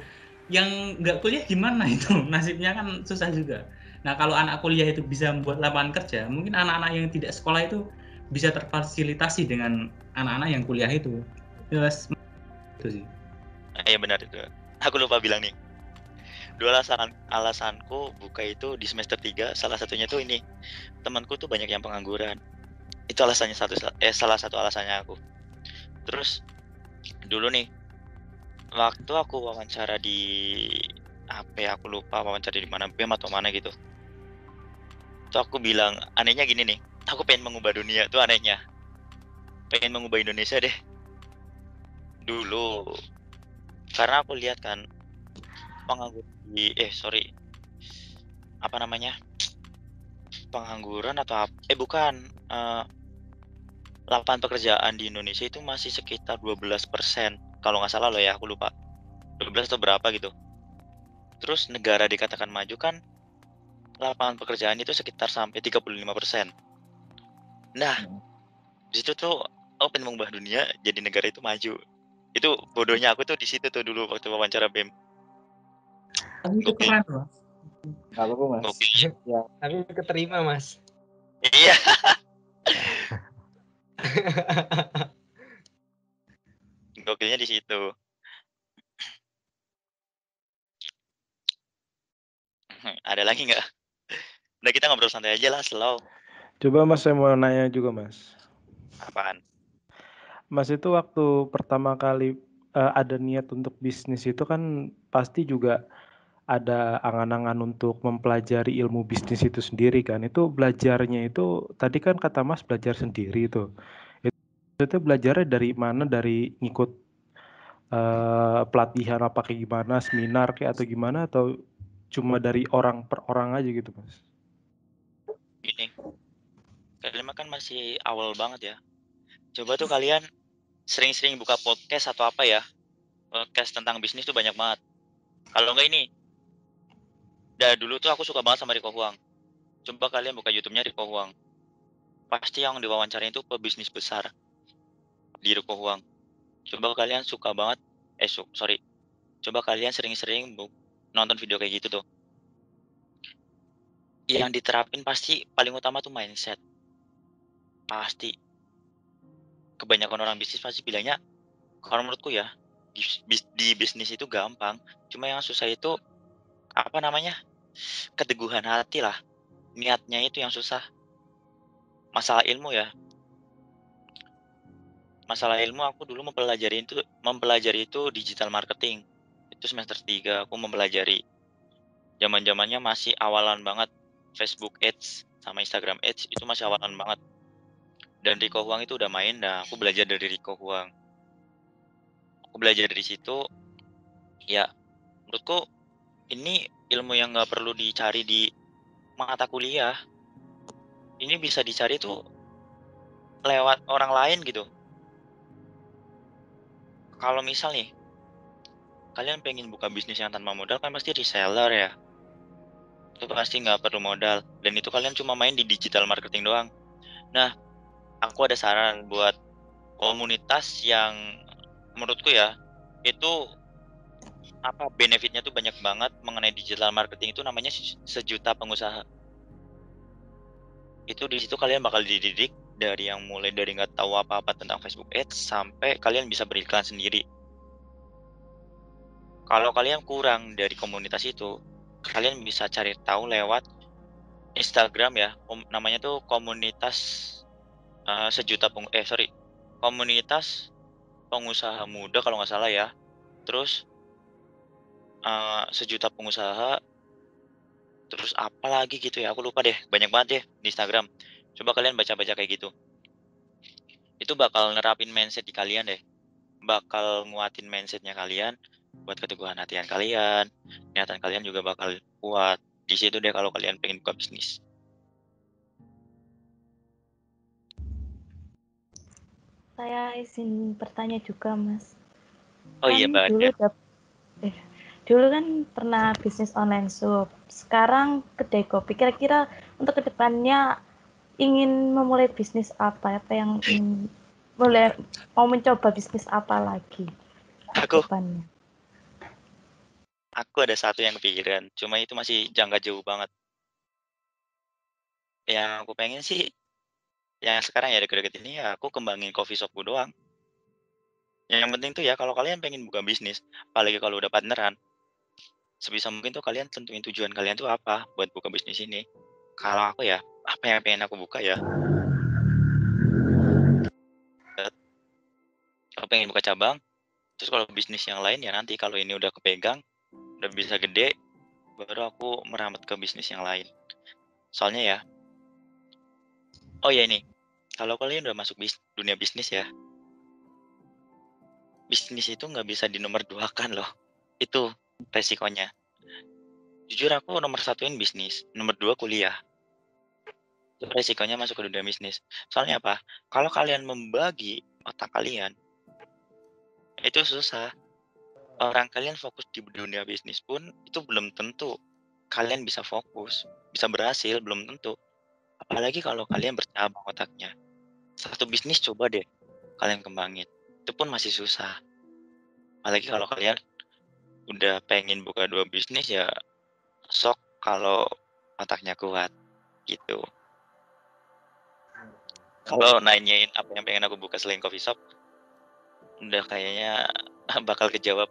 yang nggak kuliah gimana itu? Nasibnya kan susah juga. Nah kalau anak kuliah itu bisa membuat lapangan kerja, mungkin anak-anak yang tidak sekolah itu bisa terfasilitasi dengan anak-anak yang kuliah itu. Yes, itu sih. Iya benar itu. Aku lupa bilang nih. Dua alasanku buka itu di semester 3, salah satunya tuh ini. Temanku tuh banyak yang pengangguran. Itu alasannya salah satu alasannya aku. Terus dulu nih waktu aku wawancara di aku lupa wawancara di mana, BEM atau mana gitu. Tuh aku bilang, anehnya gini nih. Aku pengen mengubah dunia tuh anehnya. Pengen mengubah Indonesia deh. Dulu karena aku lihat kan pengangguran pengangguran atau bukan lapangan pekerjaan di Indonesia itu masih sekitar 12% kalau nggak salah loh ya, aku lupa 12 atau berapa gitu. Terus negara dikatakan maju kan lapangan pekerjaan itu sekitar sampai 35%. Nah di situ tuh aku pengen mengubah dunia jadi negara itu maju. Itu bodohnya aku tuh di situ tuh dulu waktu wawancara BEM. Tapi itu keren loh. Gak apa-apa, Mas. Gokil. Ya, Tapi keterima, Mas. Iya. Gokilnya di situ. Ada lagi nggak? Udah kita ngobrol santai aja lah, slow. Coba Mas, saya mau nanya juga Mas. Apaan? Mas itu waktu pertama kali ada niat untuk bisnis itu kan pasti juga ada angan-angan untuk mempelajari ilmu bisnis itu sendiri kan. Itu belajarnya itu tadi kan kata Mas belajar sendiri itu. Itu belajarnya dari mana? Dari ngikut pelatihan apa kayak gimana, seminar kayak atau gimana, atau cuma dari orang per orang aja gitu Mas? Gini, kalian kan masih awal banget ya. Coba tuh kalian sering-sering buka podcast atau apa ya. Podcast tentang bisnis tuh banyak banget. Kalau enggak ini, dulu tuh aku suka banget sama Rico Huang. Coba kalian buka YouTube-nya Rico Huang. Pasti yang diwawancarain itu pebisnis besar di Rico Huang. Coba kalian suka banget, coba kalian sering-sering nonton video kayak gitu tuh. Yang diterapin pasti paling utama tuh mindset. Pasti. Kebanyakan orang bisnis pasti bilangnya, kalau menurutku ya, di bisnis itu gampang. Cuma yang susah itu, keteguhan hati lah. Niatnya itu yang susah. Masalah ilmu ya. Masalah ilmu aku dulu mempelajari itu digital marketing. Itu semester 3 aku mempelajari. Zaman-zamannya masih awalan banget. Facebook Ads sama Instagram Ads itu masih awalan banget. dan Rico Huang itu udah main. Nah, aku belajar dari Rico Huang. Aku belajar dari situ. Ya, menurutku ini ilmu yang nggak perlu dicari di mata kuliah. Ini bisa dicari tuh lewat orang lain gitu. Kalau misal nih, kalian pengen buka bisnis yang tanpa modal kan pasti reseller ya. Itu pasti nggak perlu modal. Dan itu kalian cuma main di digital marketing doang. Nah, aku ada saran buat komunitas yang menurutku ya, itu benefitnya tuh banyak banget mengenai digital marketing. Itu namanya Sejuta Pengusaha. Itu di situ kalian bakal dididik dari yang mulai dari nggak tahu apa-apa tentang Facebook Ads sampai kalian bisa beriklan sendiri. Kalau kalian kurang dari komunitas itu, kalian bisa cari tahu lewat Instagram ya. Namanya tuh komunitas komunitas pengusaha muda kalau nggak salah ya. Terus Sejuta Pengusaha. Terus apa lagi gitu ya, aku lupa deh. Banyak banget deh di Instagram. Coba kalian baca-baca kayak gitu. Itu bakal nerapin mindset di kalian deh. Bakal nguatin mindsetnya kalian buat keteguhan hatian kalian. Niatan kalian juga bakal kuat. Di situ deh kalau kalian pengen buka bisnis. Saya izin bertanya juga, Mas. Oh iya, Mbak Dulu Adel. dulu kan pernah bisnis online shop. Sekarang kedai kopi. Kira-kira untuk kedepannya ingin memulai bisnis apa? Apa yang mau mencoba bisnis apa lagi Aku kedepannya? Aku ada satu yang kepikiran, cuma itu masih jangka jauh banget. Yang aku pengen sih, yang sekarang ya deket-deket ini ya aku kembangin coffee shopku doang. Yang penting tuh ya kalau kalian pengen buka bisnis, apalagi kalau udah partneran, sebisa mungkin tuh kalian tentuin tujuan kalian tuh apa buat buka bisnis ini. Kalau aku ya, apa yang pengen aku buka ya? Aku pengen buka cabang, terus kalau bisnis yang lain ya nanti kalau ini udah kepegang, udah bisa gede, baru aku meramet ke bisnis yang lain. Soalnya ya, oh ya ini, kalau kalian udah masuk dunia bisnis ya, bisnis itu nggak bisa dinomor duakan loh. Itu resikonya. Jujur aku nomor satuin bisnis, nomor dua kuliah. Itu resikonya masuk ke dunia bisnis. Soalnya apa? Kalau kalian membagi otak kalian, itu susah. Orang kalian fokus di dunia bisnis pun itu belum tentu kalian bisa fokus, bisa berhasil, belum tentu. Apalagi kalau kalian bercabang otaknya. Satu bisnis coba deh kalian kembangin. Itu pun masih susah. Apalagi kalau kalian udah pengen buka dua bisnis ya sok kalau otaknya kuat gitu. Kalau nanyain apa yang pengen aku buka selain coffee shop, udah kayaknya bakal kejawab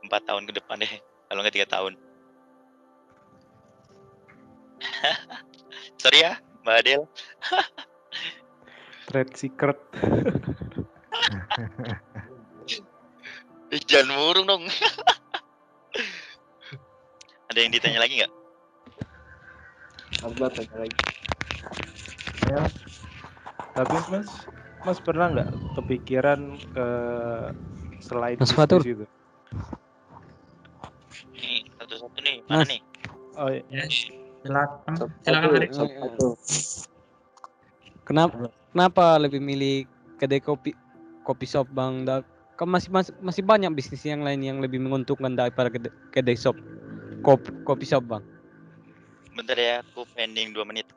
4 tahun ke depan deh, kalau nggak 3 tahun. Sorry ya, Mbak Adel. Trade secret. Jangan murung dong. Ada yang ditanya lagi nggak? Abah tanya lagi. Ya. Tapi Mas pernah nggak kepikiran selain Mas bisnis Fatur. itu? Nih, satu-satu nih, mana Mas. nih? Oh iya. Yes. Silakan Arif. Kenapa lebih milih kedai kopi shop Bang? Kan masih banyak bisnis yang lain yang lebih menguntungkan daripada kedai shop kopi shop Bang. Bentar ya, aku pending 2 menit.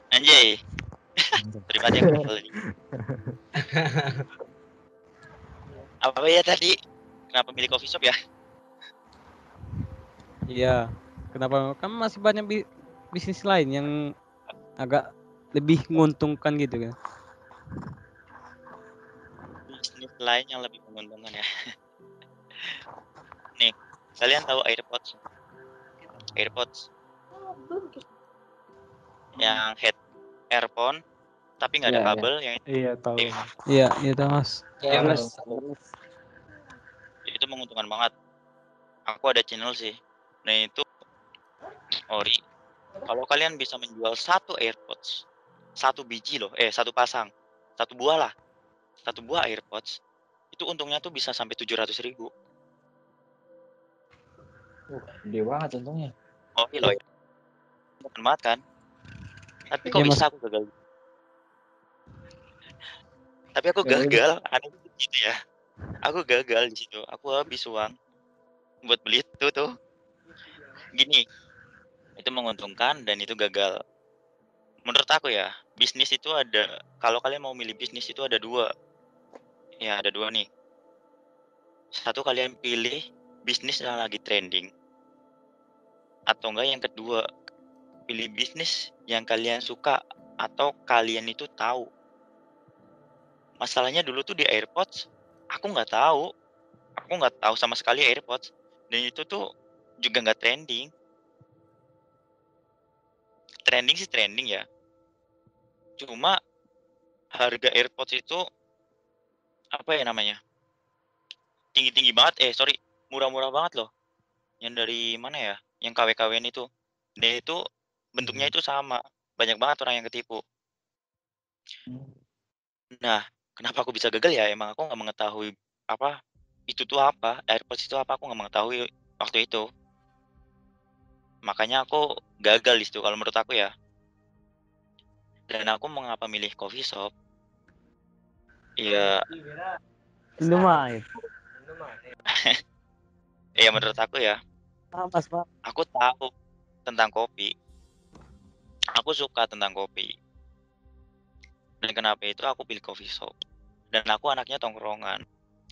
Anjay. Terima kasih aku lagi. Apa ya tadi? Kenapa milih coffee shop ya? Iya. Kenapa? Kan masih banyak bisnis lain yang agak lebih menguntungkan gitu kan. Bisnis lain yang lebih menguntungkan ya. Nih, kalian tahu AirPods? Yang head earphone tapi nggak ada kabel yang Iya tahu. Iya tahu Mas. Ya, Mas. itu menguntungkan banget. Aku ada channel sih. Nah itu ori. Kalau kalian bisa menjual 1 AirPods satu biji loh, satu pasang, satu buah lah, satu buah AirPods itu untungnya tuh bisa sampai 700.000. Gede banget untungnya. Oh iya loh, keren banget kan? Tapi kok Iya, Mas. bisa aku gagal? Tapi aku Ya udah. gagal, aneh gitu ya. Aku gagal di situ. Aku habis uang buat beli itu tuh. Gini, itu menguntungkan dan itu gagal. Menurut aku ya, bisnis itu ada. Kalau kalian mau milih bisnis itu ada dua. Ya ada dua nih. Satu, kalian pilih bisnis yang lagi trending. Atau enggak yang kedua, pilih bisnis yang kalian suka atau kalian itu tahu. Masalahnya dulu tuh di AirPods, aku nggak tahu sama sekali AirPods, dan itu tuh juga nggak trending. Trending sih trending ya, cuma harga AirPods itu apa ya namanya, tinggi banget, murah-murah banget loh. Yang dari mana ya, yang KW-KWN itu, dan itu bentuknya itu sama, banyak banget orang yang ketipu. Nah, kenapa aku bisa gagal ya, emang aku nggak mengetahui apa itu tuh apa, AirPods itu apa, aku nggak mengetahui waktu itu. Makanya aku gagal di situ kalau menurut aku ya. Dan aku mengapa milih coffee shop? Ya, Lumayan. ya menurut aku ya, Mas, Pak. aku tahu tentang kopi. Aku suka tentang kopi. Dan kenapa itu aku pilih coffee shop. Dan aku anaknya tongkrongan.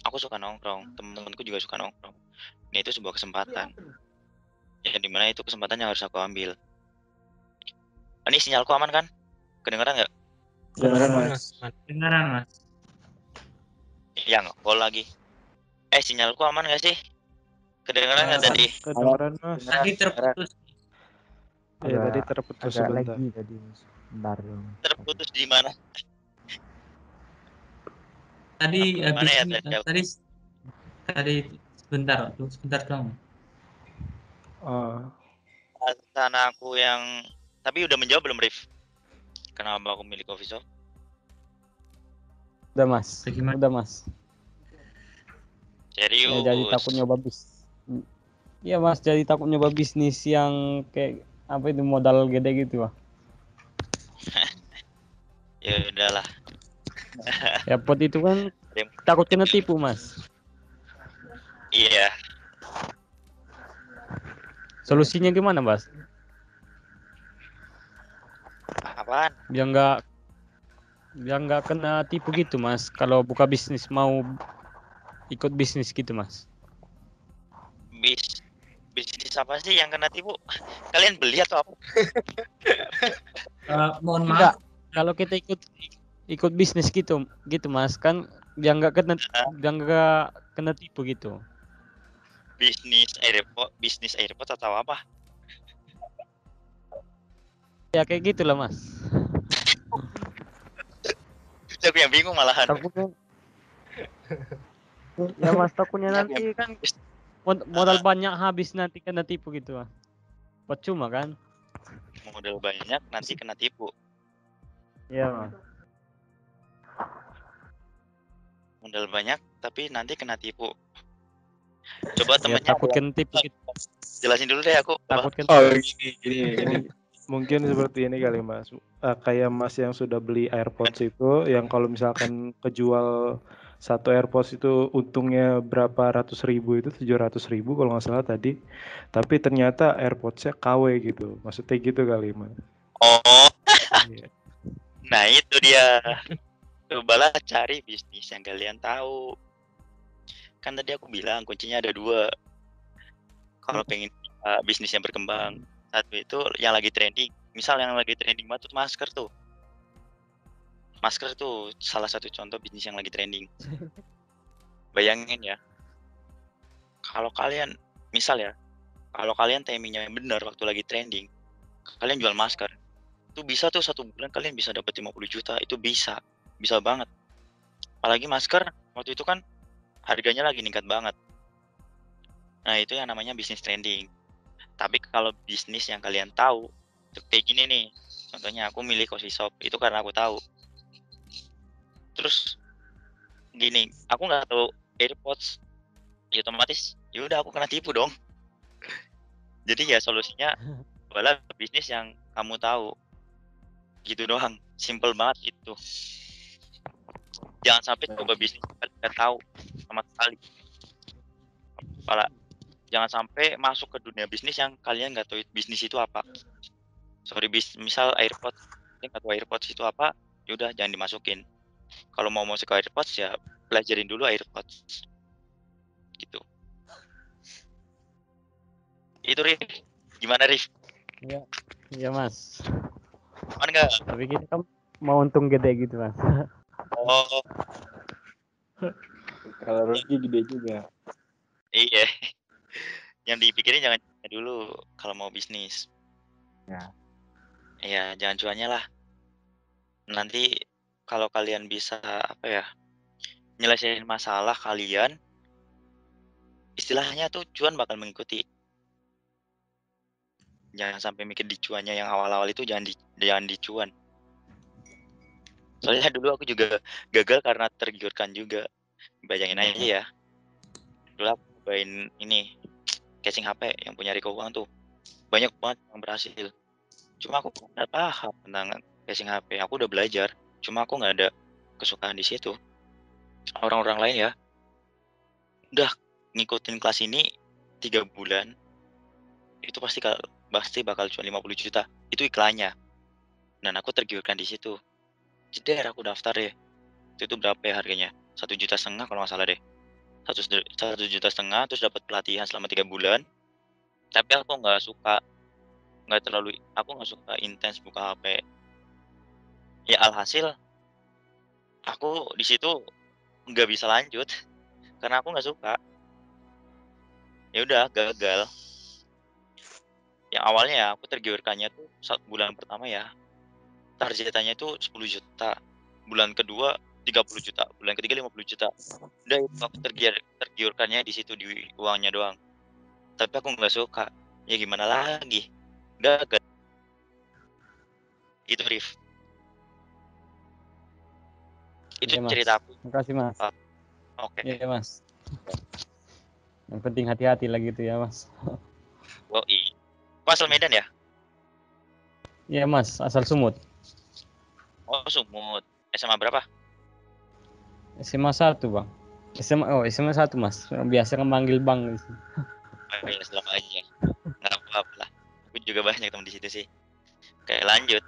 Aku suka nongkrong, teman-temanku juga suka nongkrong. Nah, itu sebuah kesempatan. Ya, dimana itu kesempatan yang harus aku ambil. Ini sinyalku aman kan? Kedengeran nggak? Kedengeran Mas. Dengaran, Mas. Ya nggak, call lagi. Sinyalku aman nggak sih? Kedengeran nggak tadi? Kedengeran Mas. Tadi terputus. Iya tadi terputus agak sebentar. lagi tadi, Mas. Bentar dong. Terputus di mana? Tadi Mana habis ya ini, tadi? tadi sebentar dong. Oh, Alasan aku yang, tapi udah menjawab belum, Rif? Kenapa aku milih coffee shop? Udah, Mas. Bagaimana? Udah, Mas. Serius? Ya, jadi takut nyoba bisnis. Iya, Mas, jadi takut nyoba bisnis yang kayak apa itu modal gede gitu, Wah. Ya udahlah. Airport itu kan takut kena tipu, Mas. Iya. Solusinya gimana, Mas? Apaan? Biar nggak kena tipu gitu, Mas. Kalau buka bisnis mau ikut bisnis gitu, Mas. Bisnis apa sih yang kena tipu? Kalian beli atau apa? Mohon Enggak. maaf. Kalau kita ikut bisnis gitu, Mas, kan biar nggak kena tipu gitu. Bisnis airport atau apa? Ya kayak gitulah, Mas. Aku yang bingung malahan. Takutnya ya, Mas, takutnya nanti kan modal banyak habis nanti kena tipu gitu, Mas. Percuma kan? Modal banyak nanti kena tipu. Iya, Mas. Modal banyak tapi nanti kena tipu. Coba Ya, temennya takut kena tipu gitu. jelasin dulu deh aku. Takut kena Oh tipu. gini. mungkin seperti ini kali Mas. Kayak Mas yang sudah beli AirPods itu, yang kalau misalkan kejual satu AirPods itu untungnya berapa ratus ribu, itu 700.000 kalau nggak salah tadi. Tapi ternyata AirPods-nya KW gitu. Maksudnya gitu kali Mas. Oh, Iya. nah itu dia. Cobalah cari bisnis yang kalian tahu. Kan tadi aku bilang kuncinya ada dua. Kalau pengen bisnis yang berkembang, satu itu yang lagi trending. Misal yang lagi trending banget tuh masker tuh. Masker tuh salah satu contoh bisnis yang lagi trending. Bayangin ya, kalau kalian misal ya, kalau kalian timingnya yang benar waktu lagi trending, kalian jual masker, itu bisa tuh 1 bulan kalian bisa dapat 50 juta, itu bisa banget. Apalagi masker waktu itu kan harganya lagi meningkat banget. Nah itu yang namanya bisnis trending. Tapi kalau bisnis yang kalian tahu, kayak gini nih, Contohnya aku milih coffee shop itu karena aku tahu. Terus gini, aku nggak tahu AirPods, ya otomatis ya udah aku kena tipu dong. Jadi ya solusinya adalah bisnis yang kamu tahu. Gitu doang, simple banget itu. Jangan sampai coba bisnis yang nggak tahu sama sekali. Jangan sampai masuk ke dunia bisnis yang kalian nggak tahu bisnis itu apa. Sorry, misal AirPods, kalian nggak tahu AirPods itu apa, yaudah jangan dimasukin. Kalau mau masuk ke AirPods ya pelajarin dulu AirPods. Gitu. Itu Rif. Gimana Rif? Iya Mas. Aman nggak? Tapi kita kan mau untung gede gitu Mas. Oh Kalau rugi gede juga. iya. Yang dipikirin jangan dulu kalau mau bisnis. Ya. Iya, jangan cuannya lah. Nanti kalau kalian bisa nyelesain masalah kalian, istilahnya tuh cuan bakal mengikuti. Jangan sampai mikir di cuannya yang awal-awal itu jangan dicuan. Soalnya dulu aku juga gagal karena tergiurkan juga. Bayangin aja ya. Dulu aku cobain ini casing HP yang punya Riko Uang tuh. Banyak banget yang berhasil. Cuma aku nggak paham tentang casing HP. Aku udah belajar. Cuma aku nggak ada kesukaan di situ. Orang-orang lain ya udah ngikutin kelas ini 3 bulan itu pasti bakal cuma 50 juta. Itu iklannya. Dan aku tergiurkan di situ. Jeder aku daftar deh. Itu berapa ya harganya? 1,5 juta kalau nggak salah deh. 1,5 juta terus dapat pelatihan selama 3 bulan. Tapi aku nggak suka intens buka HP. Ya alhasil aku di situ nggak bisa lanjut karena aku nggak suka. Ya udah gagal. Yang awalnya ya aku tergiurkannya tuh 1 bulan pertama ya. Targetannya itu 10 juta. Bulan kedua 30 juta, bulan ketiga 50 juta. Udah itu aku tergiurkannya di situ di uangnya doang. Tapi aku nggak suka. Ya gimana lagi? Gagal. Itu Rif. Itu Iya, Mas. cerita aku. Makasih Mas. Oke. Iya Mas. Yang penting hati-hati lagi itu ya Mas. Oh iya. Asal Medan ya? Iya Mas, asal Sumut. Oh Sumut. SMA berapa? SMA 1 Bang. SMA 1 Mas. Biasa kan manggil Bang di sini. Oh iya selama aja. Nggak apa-apa lah. Aku juga banyak teman di situ sih. Oke lanjut.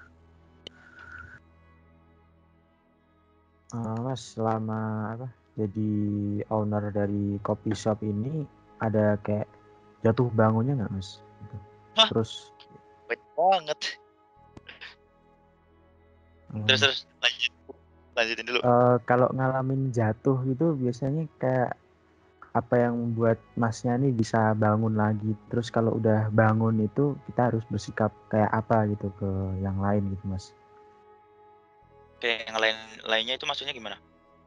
Mas, selama jadi owner dari coffee shop ini ada kayak jatuh bangunnya nggak Mas? Gitu. Hah? Terus Banyak banget. Terus lanjutin dulu. kalau ngalamin jatuh itu biasanya kayak apa yang membuat Masnya nih bisa bangun lagi? Terus kalau udah bangun itu kita harus bersikap kayak apa gitu ke yang lain gitu Mas? Kayak yang lainnya itu maksudnya gimana?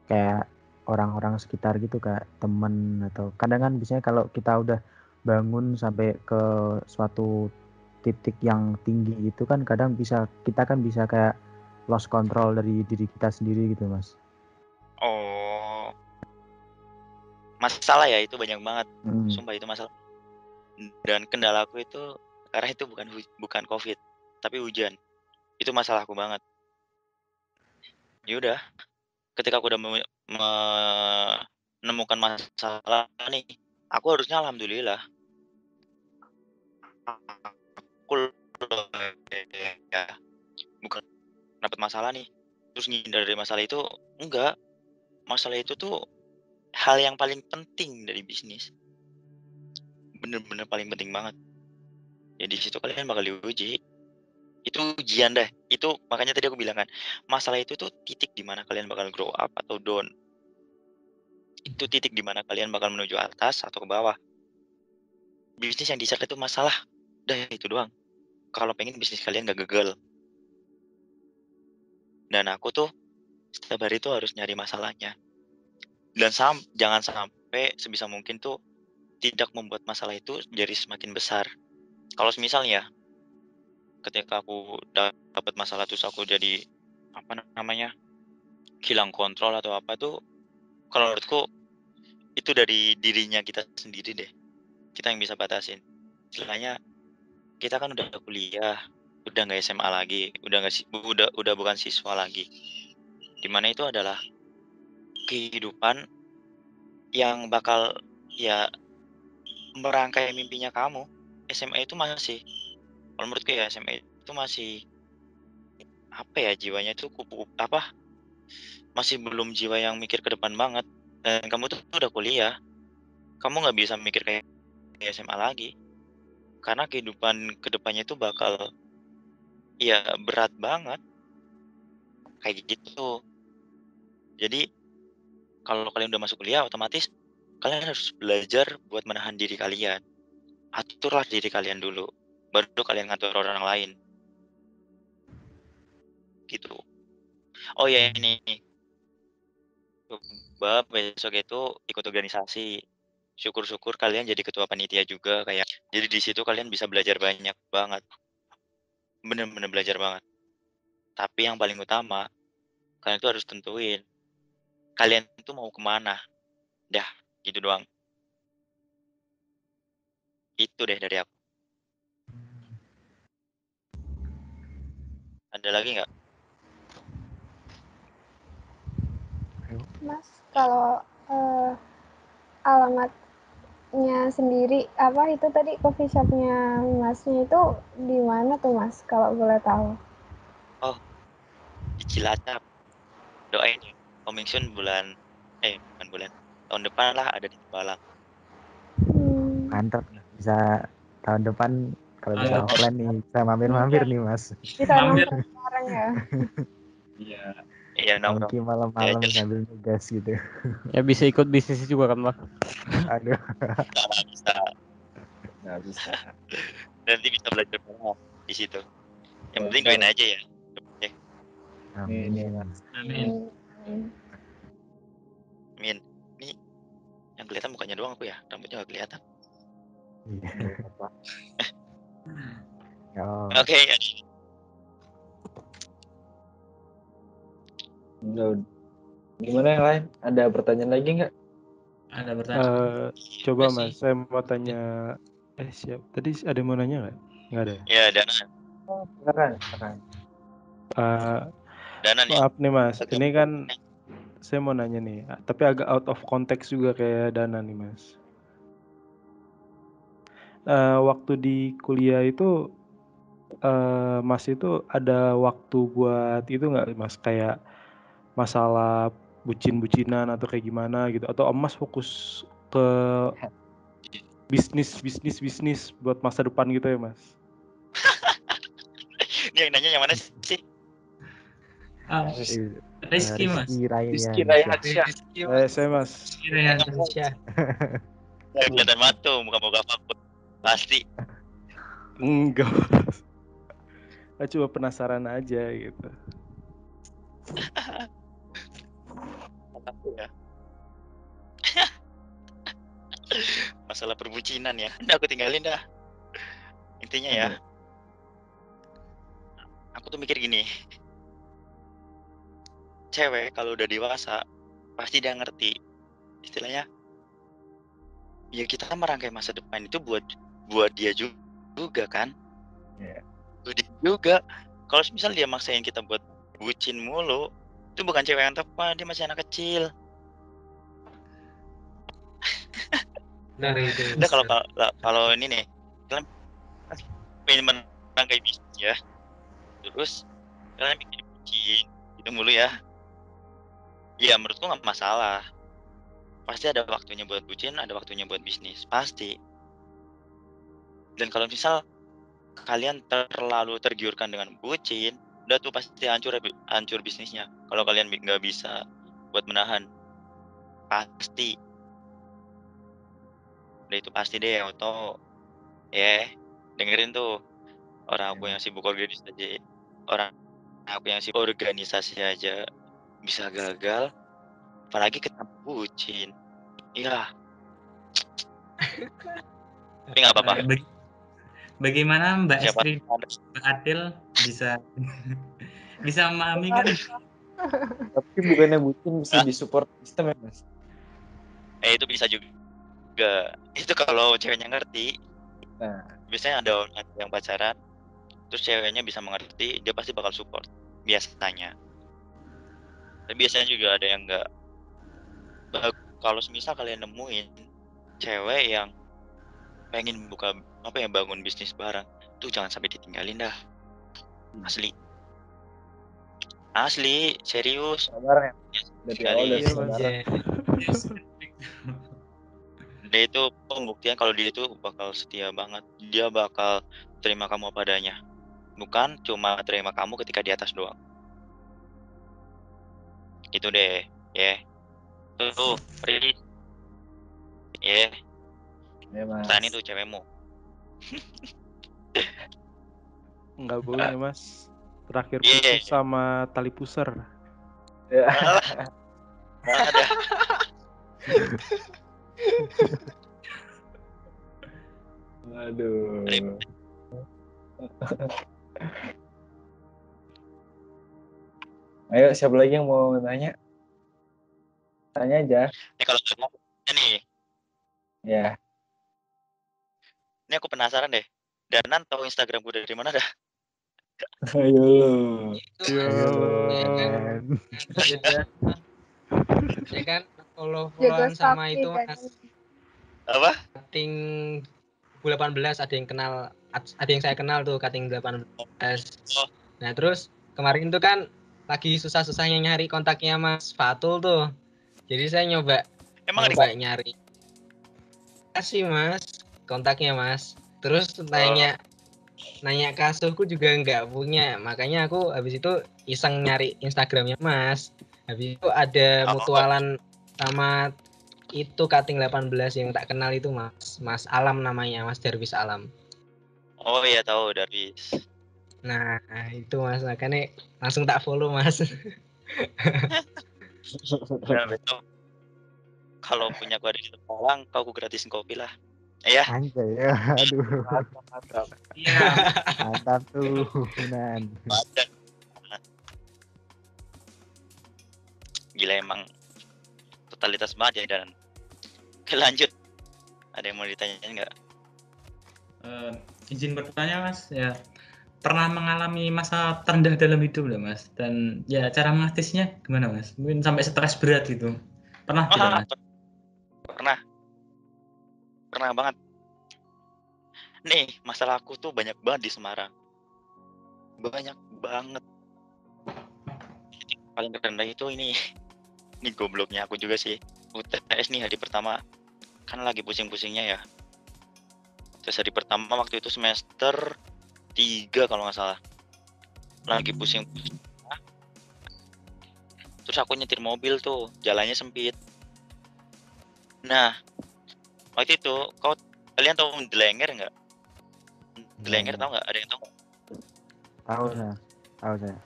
Kayak orang-orang sekitar gitu, kayak temen atau kadang kan biasanya kalau kita udah bangun sampai ke suatu titik yang tinggi itu kan kadang kita kan bisa kayak lost control dari diri kita sendiri gitu Mas. Oh, masalah ya itu banyak banget. Sumpah itu masalah. Dan kendalaku itu karena itu bukan COVID, tapi hujan. Itu masalahku banget. Ya udah, ketika aku udah menemukan masalah nih, aku harusnya alhamdulillah. Aku ya, bukan dapat masalah nih, terus ngindar dari masalah itu, enggak. Masalah itu tuh hal yang paling penting dari bisnis. Bener-bener paling penting banget. Ya di situ kalian bakal diuji. Itu ujian deh. Itu makanya tadi aku bilang kan, masalah itu tuh titik di mana kalian bakal grow up atau down. Itu titik di mana kalian bakal menuju atas atau ke bawah. Bisnis yang dicari itu masalah. Udah itu doang. Kalau pengen bisnis kalian gak gagal. Dan aku tuh setiap hari tuh harus nyari masalahnya. Dan jangan sampai sebisa mungkin tuh tidak membuat masalah itu jadi semakin besar. Kalau misalnya ketika aku dapat masalah terus aku jadi apa namanya hilang kontrol atau apa tuh, kalau menurutku itu dari dirinya kita sendiri deh. Kita yang bisa batasin. Istilahnya kita kan udah kuliah, udah nggak SMA lagi, udah bukan siswa lagi. Dimana itu adalah kehidupan yang bakal ya merangkai mimpinya kamu. SMA itu masih, kalau menurutku ya SMA itu masih apa ya jiwanya itu apa masih belum jiwa yang mikir ke depan banget. Dan kamu tuh udah kuliah, kamu nggak bisa mikir kayak SMA lagi karena kehidupan kedepannya itu bakal ya berat banget kayak gitu. Jadi kalau kalian udah masuk kuliah otomatis kalian harus belajar buat menahan diri kalian. Aturlah diri kalian dulu, baru kalian ngatur orang lain. Gitu. Oh ya ini coba besok itu ikut organisasi. Syukur-syukur kalian jadi ketua panitia juga kayak. Jadi di situ kalian bisa belajar banyak banget. Bener-bener belajar banget. Tapi yang paling utama, kalian itu harus tentuin kalian itu mau kemana. Dah, gitu doang. Itu deh dari aku. Ada lagi nggak? Mas, kalau alamatnya sendiri apa itu tadi coffee shopnya Masnya itu di mana tuh Mas? Kalau boleh tahu. Oh, di Cilacap. Doain ya. Coming soon bukan bulan. Tahun depan lah ada di Tembalang. Mantap, bisa tahun depan kalau bisa offline nih, bisa mampir-mampir nih Mas. Bisa nongkrong bareng ya. Iya. Iya nongkrong. Mungkin malam-malam sambil nugas gitu. Ya bisa ikut bisnis juga kan Bang. Aduh. Nggak bisa. Nanti bisa belajar banget di situ. Yang penting doain aja ya. Amin ya Mas. Amin. Amin. Ini yang kelihatan mukanya doang aku ya, rambutnya nggak kelihatan. Iya. Oke. Gimana yang lain? Ada pertanyaan lagi nggak? Ada pertanyaan. Coba Mas, saya mau tanya. Siap. Tadi ada yang mau nanya nggak? Nggak ada. Ya Danan. Oh, silakan. Danan ya. Maaf nih Mas, ini kan saya mau nanya nih, tapi agak out of context juga kayak Dana nih Mas. Waktu di kuliah itu Mas itu ada waktu buat itu nggak Mas, kayak masalah bucin-bucinan atau kayak gimana gitu, atau Mas fokus ke bisnis buat masa depan gitu ya Mas? Ini yang nanya yang mana sih? Rizky Mas. Rizky Raihansyah. Saya Mas. Rizky Raihansyah. Kelihatan matu muka-muka fakut. Pasti. Enggak. Saya cuma penasaran aja gitu. Ya. Masalah perbucinan ya. Udah aku tinggalin dah. Intinya ya. Aku tuh mikir gini. Cewek kalau udah dewasa pasti dia ngerti. Istilahnya ya kita merangkai masa depan itu buat dia juga kan. Buat dia juga. Kalau misal dia maksain kita buat bucin mulu, itu bukan cewek yang tepat, dia masih anak kecil. Nah itu. Udah kalau ini nih, kalian pengen merangkai bisnis ya, terus kalian bikin bucin gitu mulu ya. Ya menurutku nggak masalah. Pasti ada waktunya buat bucin, ada waktunya buat bisnis, pasti. Dan kalau misal kalian terlalu tergiurkan dengan bucin, udah tuh pasti hancur bisnisnya. Kalau kalian nggak bisa buat menahan, pasti. Udah itu pasti deh auto. Dengerin tuh orang aku yang sibuk organisasi aja bisa gagal, apalagi ketemu bucin. Iya. Tapi nggak apa-apa. bagaimana Mbak Siapa Estri, Mbak Adil bisa bisa memahami kan? Tapi bukannya bucin bisa Hah? disupport sistem ya Mas? Itu bisa juga. Itu kalau ceweknya ngerti. Nah, Biasanya ada orang yang pacaran, terus ceweknya bisa mengerti, dia pasti bakal support. Biasanya. Tapi biasanya juga ada yang enggak. Kalau semisal kalian nemuin cewek yang pengen buka bangun bisnis bareng, tuh jangan sampai ditinggalin dah. Asli, serius. sabar ya. Ya, Dari sekali. awal udah Iya, Mas. sabaran. Dia itu pembuktian kalau dia itu bakal setia banget. Dia bakal terima kamu apa adanya. Bukan cuma terima kamu ketika di atas doang. Itu deh, ya. Tuh, Ri. Ya, Ya Mas. pertahanin tuh cewekmu. Nggak boleh, Mas. Terakhir Iya. putus sama tali pusar. Ya. Ada. Aduh. Ayo, siapa lagi yang mau nanya? Tanya aja. Ini kalau nih, Ya. ini aku penasaran deh. Danan tahu Instagram gue dari mana dah? Ayo lu. Itu Ayo Mas, lu, ya kan, men. ya kan Jago follow-followan sama story itu kan. Mas. Apa? Cutting 18 ada yang kenal, ada yang saya kenal tuh cutting 18. Oh. Nah terus kemarin tuh kan lagi susah-susahnya nyari kontaknya Mas Fatul tuh. Jadi saya nyoba Emang nyari. Kasih Mas kontaknya Mas. Terus nanya kasuhku juga nggak punya. Makanya aku habis itu iseng nyari Instagramnya Mas. Habis itu ada mutualan sama itu cutting 18 yang tak kenal itu Mas Alam namanya, Mas Darwis Alam. Oh iya tahu Darwis. Nah itu Mas, makanya langsung tak follow Mas. Nah, besok kalau punya aku ada di Malang, kau gratisin kopi lah. Iya. Anjay, ya, aduh. Mantap. Iya. Mantap tuh, Nan. Gila emang totalitas banget ya. Dan oke, lanjut. Ada yang mau ditanyain nggak? Izin bertanya Mas, ya pernah mengalami masa terendah dalam hidup nggak Mas? Dan ya cara mengatasinya gimana Mas? Mungkin sampai stres berat gitu. Pernah tidak Mas? Pernah banget. Nih, masalah aku tuh banyak banget di Semarang. Banyak banget. Paling terendah itu ini gobloknya aku juga sih. UTS nih hari pertama. Kan lagi pusing-pusingnya ya. Terus hari pertama waktu itu semester 3 kalau nggak salah. Lagi pusing-pusing. Terus aku nyetir mobil tuh, jalannya sempit. Nah, waktu itu kalian tahu Delenger nggak? Delenger tahu nggak? Ada yang tahu nggak? Tahu saya. Tahu saya.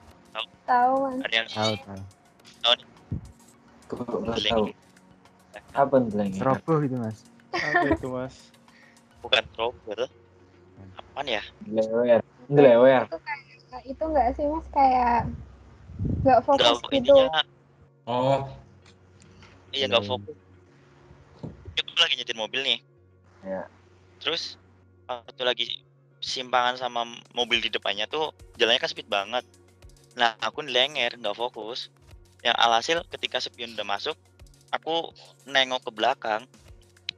Tahu Mas. Ada yang Tahu. Kok nggak tahu? Apa nih? Roboh gitu, Mas. Apa itu, Mas? Bukan robot. Apaan ya? Delewer. Itu enggak sih Mas, kayak nggak fokus Nggak, gitu. intinya Oh, iya nggak fokus. Aku lagi nyetir mobil nih. Ya. Terus waktu lagi simpangan sama mobil di depannya tuh jalannya kan speed banget. Nah aku lenger nggak fokus. Yang alhasil ketika spion udah masuk, aku nengok ke belakang.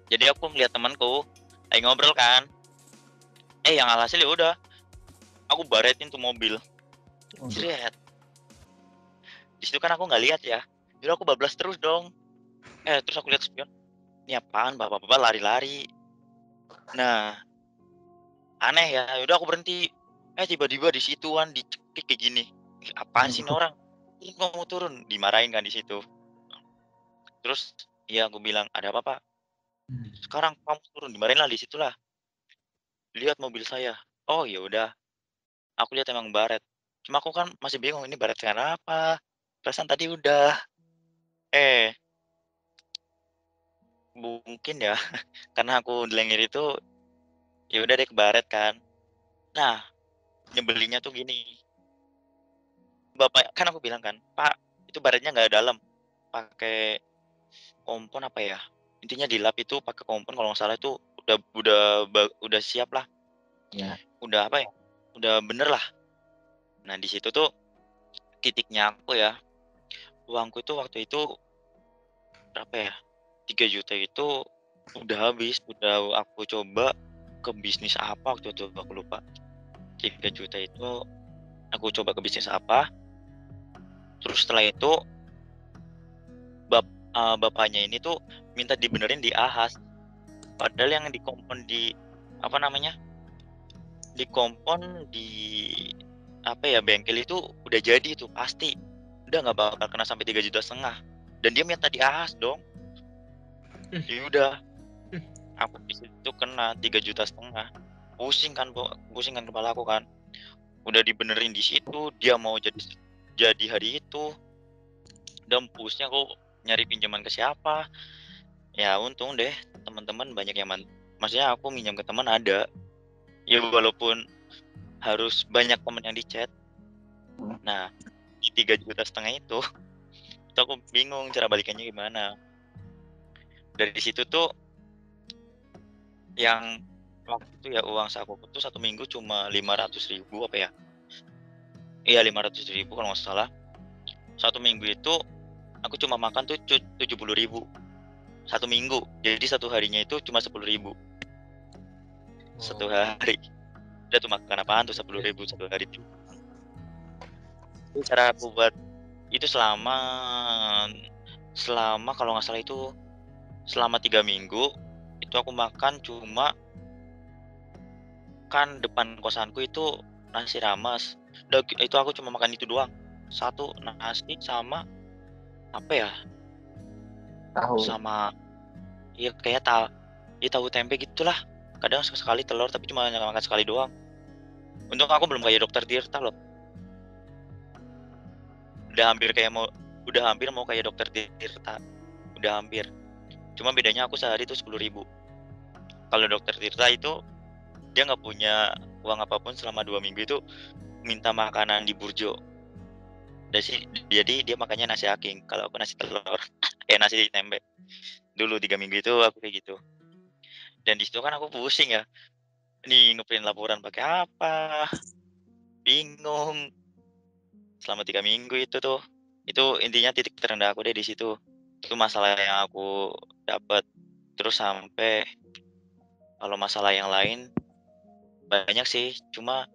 Jadi aku melihat temanku lagi ngobrol kan. Yang alhasil ya udah, aku baretin tuh mobil. Jret. Di situ kan aku nggak lihat ya. Jadi aku bablas terus dong. Terus aku lihat spion. Ini apaan? Bapak-bapak lari-lari. Nah, aneh ya. Udah aku berhenti. Tiba-tiba di situan dicekik kayak gini. Apaan sih ini orang? Ini nggak mau turun. Dimarahin kan di situ. Terus ya aku bilang, ada apa Pak? Sekarang kamu turun. Dimarahin lah di situlah. Lihat mobil saya. Oh ya udah. Aku lihat emang baret. Cuma aku kan masih bingung ini baret kenapa? Perasaan tadi udah. Mungkin ya karena aku delengir itu ya udah deh kebaret kan. Nah, nyebelinnya tuh gini, bapak kan aku bilang kan, Pak itu baretnya nggak dalam, pakai kompon apa ya? Intinya dilap itu pakai kompon kalau nggak salah itu udah siap lah, Ya. udah apa ya? Udah bener lah. Nah di situ tuh titiknya aku ya, uangku itu waktu itu berapa ya? 3 juta itu udah habis, udah aku coba ke bisnis apa waktu itu aku lupa. 3 juta itu aku coba ke bisnis apa, terus setelah itu bapaknya ini tuh minta dibenerin di ahas. Padahal yang dikompon di apa namanya? Dikompon di apa ya bengkel itu udah jadi tuh pasti. Udah nggak bakal kena sampai 3,5 juta. Dan dia minta di ahas dong. Ya udah, aku di situ kena 3,5 juta. Pusing kan kepala aku kan. Udah dibenerin di situ, dia mau jadi hari itu. Dan pusing aku nyari pinjaman ke siapa. Ya untung deh teman-teman banyak yang maksudnya aku minjam ke teman ada. Ya walaupun harus banyak teman yang di chat. Nah, di 3,5 juta itu aku bingung cara balikannya gimana. Dari situ tuh yang waktu itu ya uang sakuku tuh 1 minggu cuma 500.000 apa ya? Iya 500.000 kalau nggak salah. 1 minggu itu aku cuma makan tuh 70.000 1 minggu. Jadi 1 harinya itu cuma 10.000 1 hari. Udah tuh makan apaan tuh 10.000 1 hari. Itu cara aku buat itu selama kalau nggak salah itu selama 3 minggu itu aku makan cuma kan depan kosanku itu nasi rames. Itu aku cuma makan itu doang. 1 nasi sama apa ya? Tahu. Sama ya kayak tahu tempe gitulah. Kadang sekali telur tapi cuma makan sekali doang. Untung aku belum kayak Dokter Tirta loh. Udah hampir mau kayak Dokter Tirta. Udah hampir. Cuma bedanya aku sehari itu 10.000. Kalau Dokter Tirta itu dia nggak punya uang apapun selama 2 minggu itu minta makanan di burjo. Jadi dia makannya nasi aking. Kalau aku nasi telur, nasi tempe. Dulu 3 minggu itu aku kayak gitu. Dan di situ kan aku pusing ya. Nih ngeprint laporan pakai apa? Bingung. Selama 3 minggu itu tuh. Itu intinya titik terendah aku deh di situ. Itu masalah yang aku dapat. Terus sampai kalau masalah yang lain banyak sih. Cuma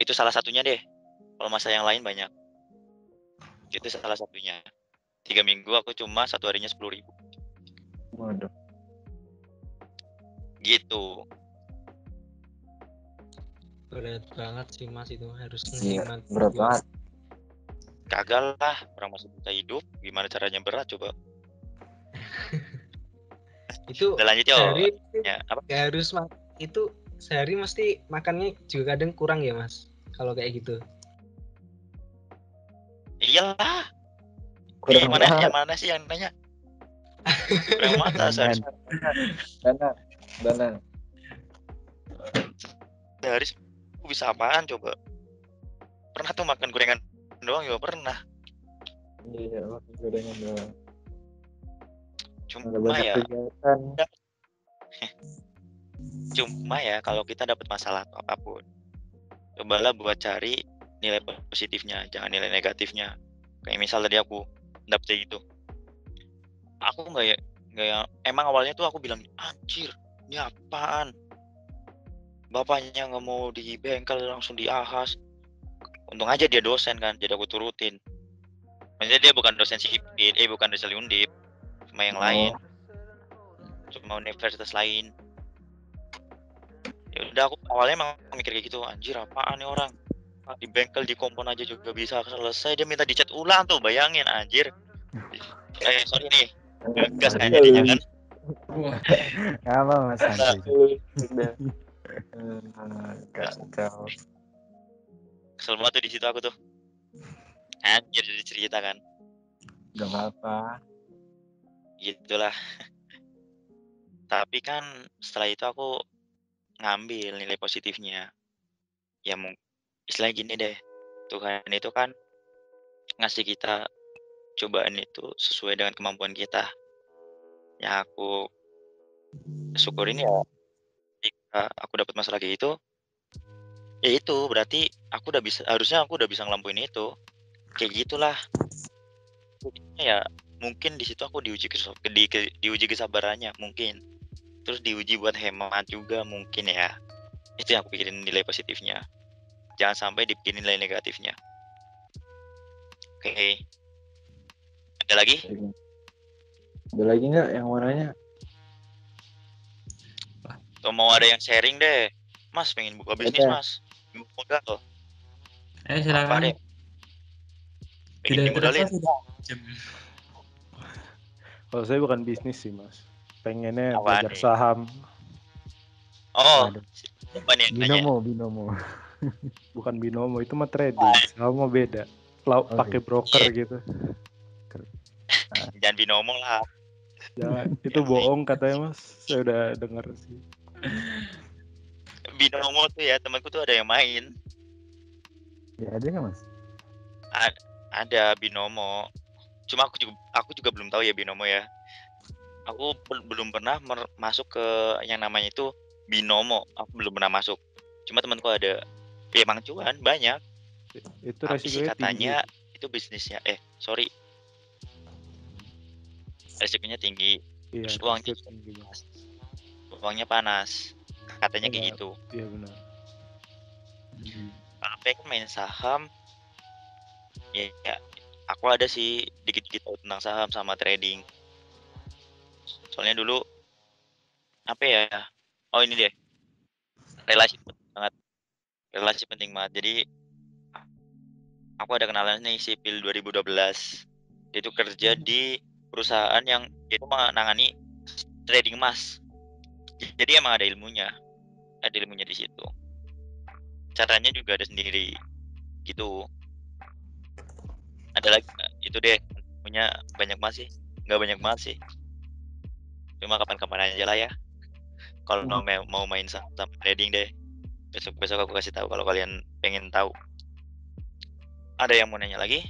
itu salah satunya deh. Kalau masalah yang lain banyak. Itu salah satunya. 3 minggu aku cuma 1 harinya 10.000. Waduh. Gitu. Berat banget sih Mas itu harus Iya, ngehemat berat juga. banget. Gagal lah, orang masih bisa hidup. Gimana caranya berat coba? Itu Udah lanjut yo. sehari Ya, apa? harus itu sehari mesti makannya juga kadang kurang ya Mas kalau kayak gitu. Iyalah. Kurang Gimana banget. yang mana sih yang nanya? Kurang mata sehari Danan. sehari aku bisa apaan coba? Pernah tuh makan gorengan doang juga pernah. Iya, makan gorengan doang. Cuma banyak ya, kegiatan. cuma ya kalau kita dapat masalah atau apapun, cobalah buat cari nilai positifnya, jangan nilai negatifnya. Kayak misal tadi aku dapet gitu. Aku nggak ya, emang awalnya tuh aku bilang anjir, ini apaan? Bapaknya nggak mau di bengkel langsung di ahas. Untung aja dia dosen kan, jadi aku turutin. Maksudnya dia bukan dosen sipil, bukan dosen Undip, cuma yang lain, cuma universitas lain. Ya udah aku awalnya emang mikir kayak gitu, anjir apaan nih orang? Di bengkel di kompon aja juga bisa selesai, dia minta dicat ulang tuh, bayangin anjir. Sorry nih, gas kayaknya kan. Gak apa Mas santai. Kacau. Kesel banget tuh di situ aku tuh. Anjir jadi cerita kan. Gak apa-apa. Gitulah. Tapi kan setelah itu aku ngambil nilai positifnya. Ya istilah gini deh, Tuhan itu kan ngasih kita cobaan itu sesuai dengan kemampuan kita. Yang aku syukurin ya ketika aku dapat masalah kayak gitu, ya itu berarti harusnya aku udah bisa ngelampain itu. Kayak gitulah. Ya mungkin di situ aku diuji kesabarannya mungkin. Terus diuji buat hemat juga mungkin ya. Itu yang aku pikirin nilai positifnya. Jangan sampai dipikirin nilai negatifnya. Oke. Ada lagi? Ada lagi nggak yang mau nanya? Atau mau ada yang sharing deh? Mas pengen buka bisnis mas. Modal. Silakan. Apa deh? Pengen Tidak terasa dimodalin. sudah jam. Kalau saya bukan bisnis sih mas, pengennya Apaan belajar nih? saham. Oh, Waduh. apa nih yang nanya? Binomo. Bukan binomo, itu mah trading. Saham mah beda. Pakai broker gitu. Jangan binomo lah. Jangan, itu bohong katanya mas. Saya udah dengar sih. Binomo tuh ya, temanku tuh ada yang main. Ya ada nggak mas? Ada binomo. Cuma aku juga belum tahu ya binomo ya. Aku belum pernah masuk ke yang namanya itu binomo. Aku belum pernah masuk. Cuma temanku ada. Ya, emang cuan banyak. Itu Tapi sih resikonya katanya tinggi. itu bisnisnya. Resikonya tinggi. Iya, Terus uangnya panas. Katanya kayak gitu. Iya benar. Kalau pengen main saham, ya aku ada sih dikit-dikit tahu tentang saham sama trading. Soalnya dulu apa ya? Oh ini deh, relasi penting banget. Jadi aku ada kenalan nih sipil 2012. Dia itu kerja di perusahaan yang dia itu menangani trading emas. Jadi emang ada ilmunya di situ. Caranya juga ada sendiri, gitu. Ada lagi itu deh, punya banyak banget sih, nggak banyak banget sih. Cuma kapan-kapan aja lah ya. Kalau mau main sama trading deh, besok aku kasih tahu kalau kalian pengen tahu. Ada yang mau nanya lagi?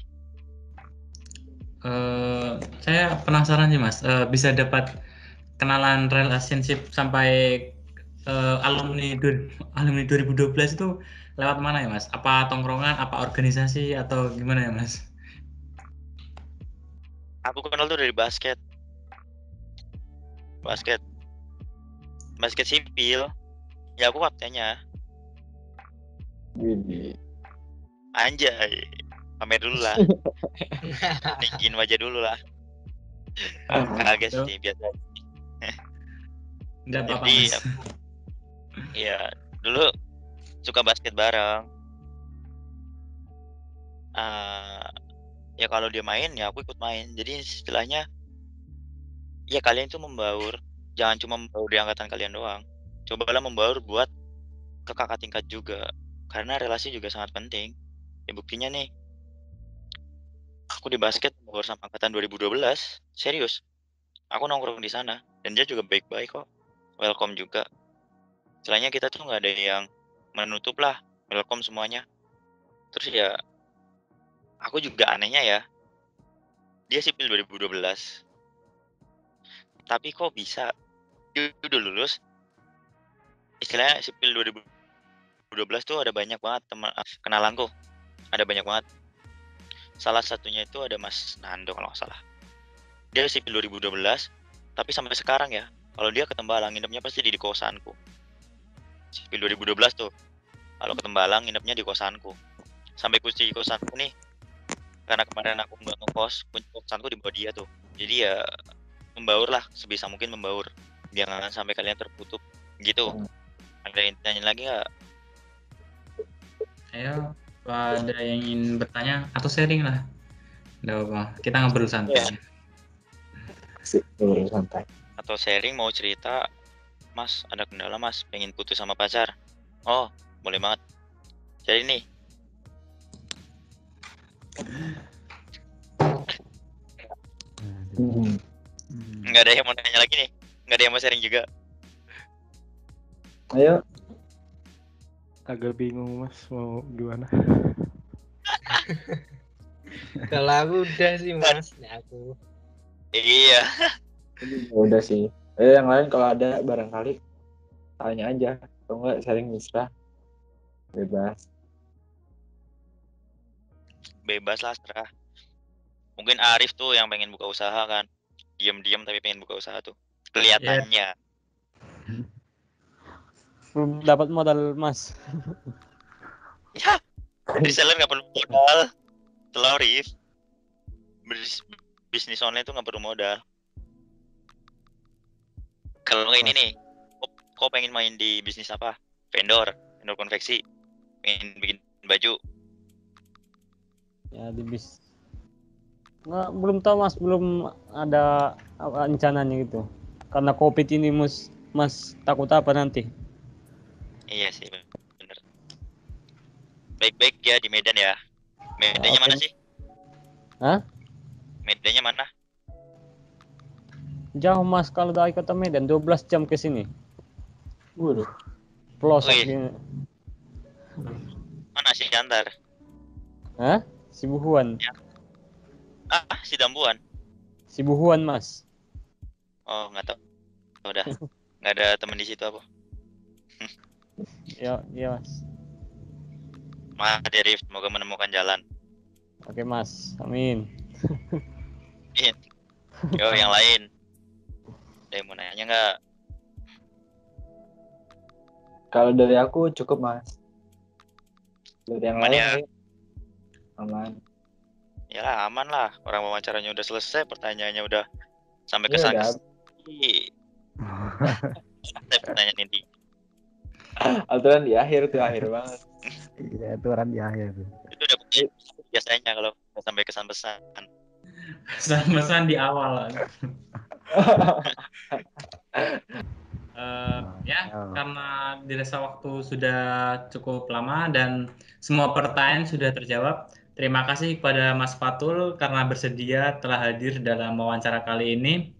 Saya penasaran sih mas, bisa dapat kenalan relationship sampai alumni 2012 itu lewat mana ya mas? Apa tongkrongan, apa organisasi atau gimana ya mas? Aku kenal tuh dari basket sipil. Ya aku kaptennya. Anjay, pamer dulu lah. Ninggiin wajah dulu lah. Kaget sih biasa. Enggak apa-apa Jadi mas. Iya, dulu suka basket bareng. Ya kalau dia main ya aku ikut main. Jadi istilahnya ya kalian itu membaur, jangan cuma membaur di angkatan kalian doang. Cobalah membaur buat ke kakak tingkat juga, karena relasi juga sangat penting. Ya buktinya nih, aku di basket membaur sama angkatan 2012, serius. Aku nongkrong di sana dan dia juga baik-baik kok, welcome juga. Istilahnya kita tuh nggak ada yang menutup lah, welcome semuanya. Terus ya, aku juga anehnya ya, dia sipil 2012. Tapi kok bisa dia udah lulus? Istilahnya sipil 2012 tuh ada banyak banget teman kenalanku. Ada banyak banget. Salah satunya itu ada Mas Nando kalau nggak salah. Dia sipil 2012, tapi sampai sekarang ya, kalau dia ke Tembalang nginepnya pasti di kosanku. Sipil 2012 tuh. Kalau ke Tembalang nginepnya di kosanku. Sampai kunci kosanku nih. Karena kemarin aku nggak ngekos, kunci kosanku di bawah dia tuh. Jadi ya membaur lah, sebisa mungkin membaur. Jangan sampai kalian tertutup gitu. Ada yang tanya lagi nggak? Ayo, ada yang ingin bertanya atau sharing lah. Nggak apa, kita ngobrol santai. Ngobrol santai. Atau sharing mau cerita, Mas ada kendala Mas, pengen putus sama pacar. Oh, boleh banget. Jadi nih. Nggak ada yang mau nanya lagi nih, nggak ada yang mau sharing juga. Ayo Agak bingung Mas mau gimana. Kalau aku udah sih Mas, ya aku. Iya. Udah sih. Yang lain kalau ada barangkali tanya aja. Atau enggak sharing bisa. Bebas. Bebas lah serah. Mungkin Arif tuh yang pengen buka usaha kan. Diam-diam tapi pengen buka usaha tuh. Kelihatannya. Belum dapat modal, Mas. Ya, reseller nggak perlu modal. Telur Arif. Bisnis online tuh nggak perlu modal. Kalau nggak ini nih, kok pengen main di bisnis apa? Vendor konveksi, pengen bikin baju. Ya di nggak, belum tahu Mas, belum ada rencananya gitu. Karena COVID ini Mas takut apa nanti? Iya sih, bener. Baik-baik ya di Medan ya. Medannya mana sih? Hah? Medannya mana? Jauh Mas, kalau dari kota Medan 12 jam ke sini. Waduh. Pelosok Wih. gini. Mana si Jantar? Hah? Sibuhuan. Ya. Si Dambuan. Sibuhuan Mas. Oh, nggak tahu. Udah. Nggak ada temen di situ aku. Ya, iya Mas. Mati Rif, semoga menemukan jalan. Oke Mas, amin. Yo, yang lain. Ada yang mau nanya nggak? Kalau dari aku cukup Mas. Dari yang Aman lain ya? mungkin aman. Ya lah, aman lah. Orang wawancaranya udah selesai, pertanyaannya udah sampai Iya, kesan. udah. Selesai pertanyaan inti. Aturan di akhir tuh, akhir banget. Iya, aturan di akhir. Itu udah biasanya kalau udah sampai kesan pesan. Pesan-pesan di awal. Karena dirasa waktu sudah cukup lama dan semua pertanyaan sudah terjawab. Terima kasih kepada Mas Fatul karena bersedia telah hadir dalam wawancara kali ini.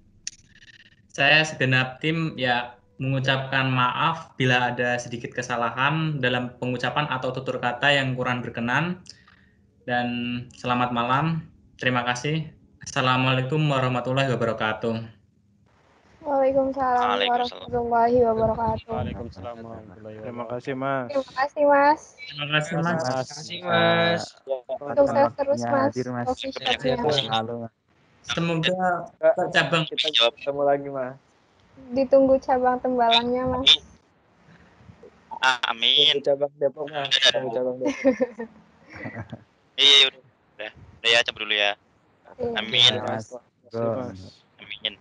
Saya segenap tim ya mengucapkan maaf bila ada sedikit kesalahan dalam pengucapan atau tutur kata yang kurang berkenan. Dan selamat malam. Terima kasih. Assalamualaikum warahmatullahi wabarakatuh. Waalaikumsalam warahmatullahi wabarakatuh. Waalaikumsalam warahmatullahi Terima wabarakatuh. kasih Mas. Terima kasih Mas. Terima kasih Mas. Terima kasih Mas. Sukses terus Mas. Hadir Mas. Coffee shopnya. Halo Mas. Semoga cabang Kita ketemu lagi Mas. Ditunggu cabang Tembalannya Mas. Amin. Tunggu cabang Depok Mas. Tunggu cabang Depok. Iya, udah ya, cabut dulu ya. Iya. Amin. Mas. Terima kasih Mas. Amin.